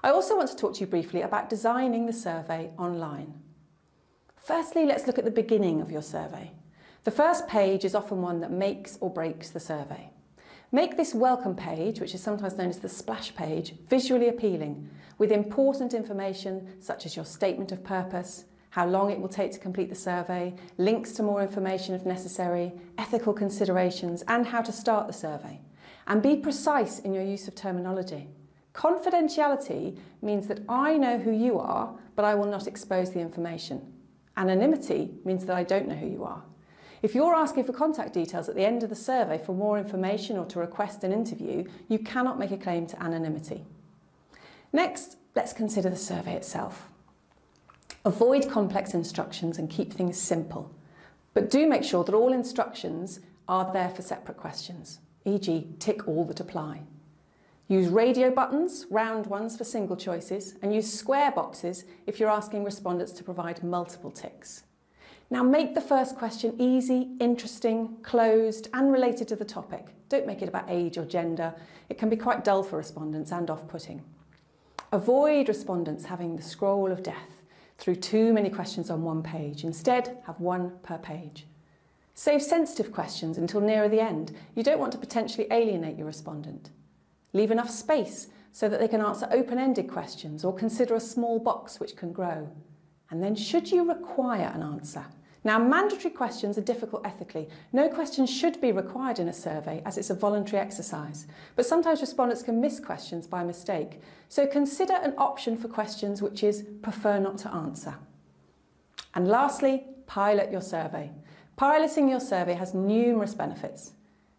I also want to talk to you briefly about designing the survey online. Firstly, let's look at the beginning of your survey. The first page is often one that makes or breaks the survey. Make this welcome page, which is sometimes known as the splash page, visually appealing, with important information such as your statement of purpose, how long it will take to complete the survey, links to more information if necessary, ethical considerations, and how to start the survey. And be precise in your use of terminology. Confidentiality means that I know who you are, but I will not expose the information. Anonymity means that I don't know who you are. If you're asking for contact details at the end of the survey for more information or to request an interview, you cannot make a claim to anonymity. Next, let's consider the survey itself. Avoid complex instructions and keep things simple, but do make sure that all instructions are there for separate questions, e.g. tick all that apply. Use radio buttons, round ones for single choices, and use square boxes if you're asking respondents to provide multiple ticks. Now make the first question easy, interesting, closed and related to the topic. Don't make it about age or gender. It can be quite dull for respondents and off-putting. Avoid respondents having the scroll of death through too many questions on one page. Instead, have one per page. Save sensitive questions until nearer the end. You don't want to potentially alienate your respondent. Leave enough space so that they can answer open-ended questions or consider a small box which can grow. And then should you require an answer? Now, mandatory questions are difficult ethically. No question should be required in a survey as it's a voluntary exercise. But sometimes respondents can miss questions by mistake. So consider an option for questions which is prefer not to answer. And lastly, pilot your survey. Piloting your survey has numerous benefits.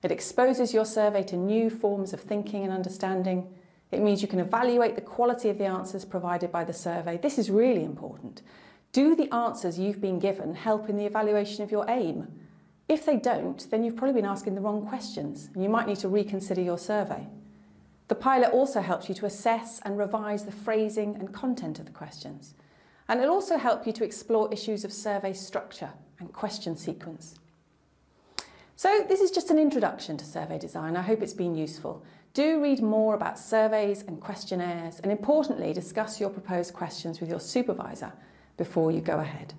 It exposes your survey to new forms of thinking and understanding. It means you can evaluate the quality of the answers provided by the survey. This is really important. Do the answers you've been given help in the evaluation of your aim? If they don't, then you've probably been asking the wrong questions and you might need to reconsider your survey. The pilot also helps you to assess and revise the phrasing and content of the questions. And it'll also help you to explore issues of survey structure and question sequence. So this is just an introduction to survey design. I hope it's been useful. Do read more about surveys and questionnaires, and importantly, discuss your proposed questions with your supervisor before you go ahead.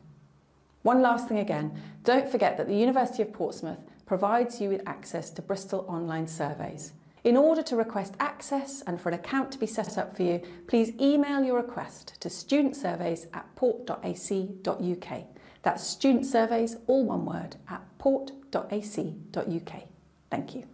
One last thing again, don't forget that the University of Portsmouth provides you with access to Bristol online surveys. In order to request access and for an account to be set up for you, please email your request to studentsurveys@port.ac.uk. That's student surveys, all one word, at port.ac.uk. Thank you.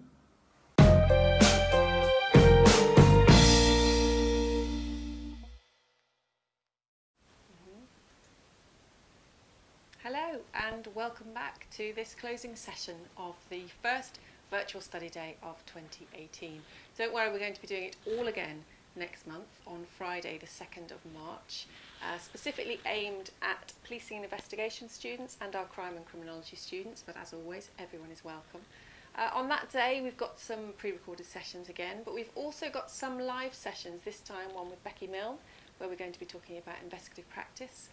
Hello and welcome back to this closing session of the first virtual study day of 2018. Don't worry, we're going to be doing it all again next month on Friday the 2nd of March, specifically aimed at policing and investigation students and our crime and criminology students, but as always everyone is welcome. On that day we've got some pre-recorded sessions again, but we've also got some live sessions, this time one with Becky Milne where we're going to be talking about investigative practice.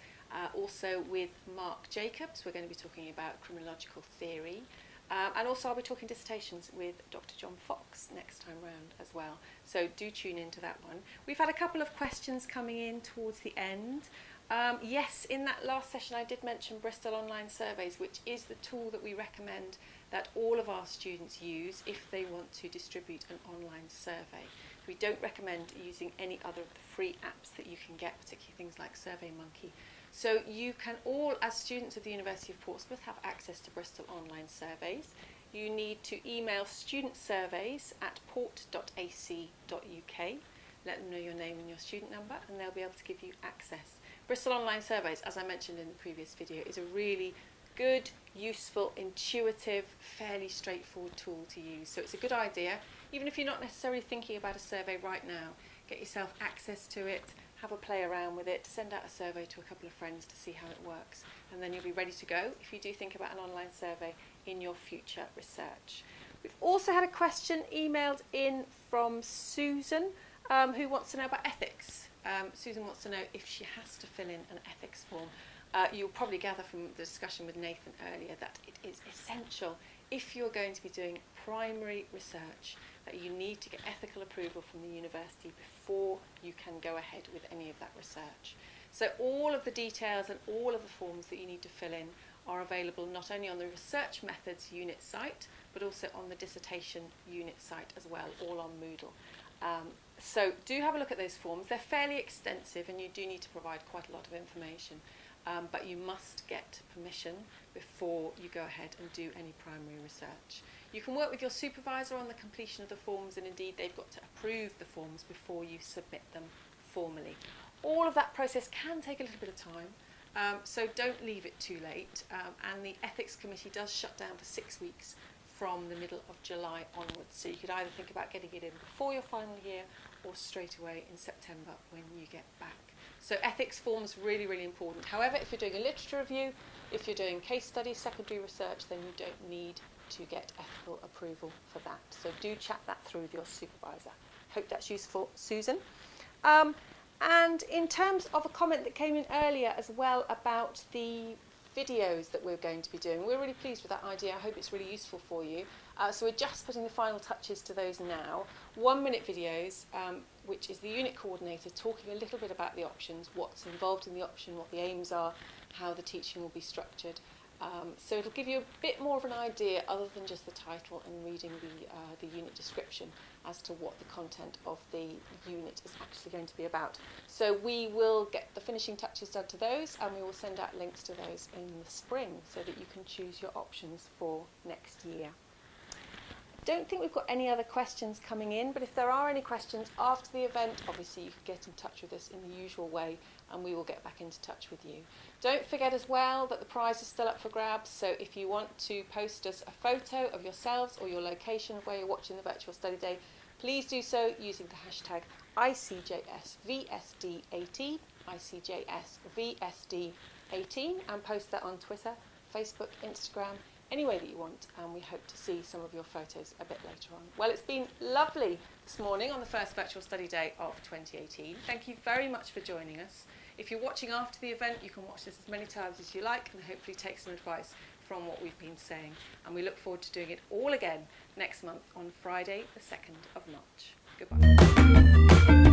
Also with Mark Jacobs, we're going to be talking about criminological theory. And also I'll be talking dissertations with Dr. John Fox next time round as well. So do tune into that one. We've had a couple of questions coming in towards the end. Yes, in that last session I did mention Bristol Online Surveys, which is the tool that we recommend that all of our students use if they want to distribute an online survey. We don't recommend using any other of the free apps that you can get, particularly things like SurveyMonkey. So you can all, as students of the University of Portsmouth, have access to Bristol Online Surveys. You need to email studentsurveys@port.ac.uk. Let them know your name and your student number and they'll be able to give you access. Bristol Online Surveys, as I mentioned in the previous video, is a really good, useful, intuitive, fairly straightforward tool to use. So it's a good idea, even if you're not necessarily thinking about a survey right now, get yourself access to it, have a play around with it, send out a survey to a couple of friends to see how it works, and then you'll be ready to go if you do think about an online survey in your future research. We've also had a question emailed in from Susan, who wants to know about ethics. Susan wants to know if she has to fill in an ethics form. You'll probably gather from the discussion with Nathan earlier that it is essential if you're going to be doing primary research that you need to get ethical approval from the university before you can go ahead with any of that research. So all of the details and all of the forms that you need to fill in are available not only on the Research Methods unit site, but also on the Dissertation unit site as well, all on Moodle. So do have a look at those forms. They're fairly extensive and you do need to provide quite a lot of information, but you must get permission before you go ahead and do any primary research. You can work with your supervisor on the completion of the forms, and indeed they've got to approve the forms before you submit them formally. All of that process can take a little bit of time, so don't leave it too late, and the ethics committee does shut down for 6 weeks from the middle of July onwards. So you could either think about getting it in before your final year or straight away in September when you get back. So ethics forms really, really important. However, if you're doing a literature review, if you're doing case studies, secondary research, then you don't need to get ethical approval for that. So do chat that through with your supervisor. Hope that's useful, Susan. And in terms of a comment that came in earlier as well about the videos that we're going to be doing, we're really pleased with that idea. I hope it's really useful for you. So we're just putting the final touches to those now. 1-minute videos, which is the unit coordinator talking a little bit about the options, what's involved in the option, what the aims are, how the teaching will be structured. So it'll give you a bit more of an idea, other than just the title and reading the unit description, as to what the content of the unit is actually going to be about. So we will get the finishing touches done to those, and we will send out links to those in the spring so that you can choose your options for next year. I don't think we've got any other questions coming in, but if there are any questions after the event, obviously you can get in touch with us in the usual way, and we will get back into touch with you. Don't forget as well that the prize is still up for grabs, so if you want to post us a photo of yourselves or your location of where you're watching the virtual study day, please do so using the hashtag ICJSVSD18, ICJSVSD18, and post that on Twitter, Facebook, Instagram, any way that you want, and we hope to see some of your photos a bit later on. Well, it's been lovely this morning on the first virtual study day of 2018. Thank you very much for joining us. If you're watching after the event, you can watch this as many times as you like and hopefully take some advice from what we've been saying. And we look forward to doing it all again next month on Friday, the 2nd of March. Goodbye.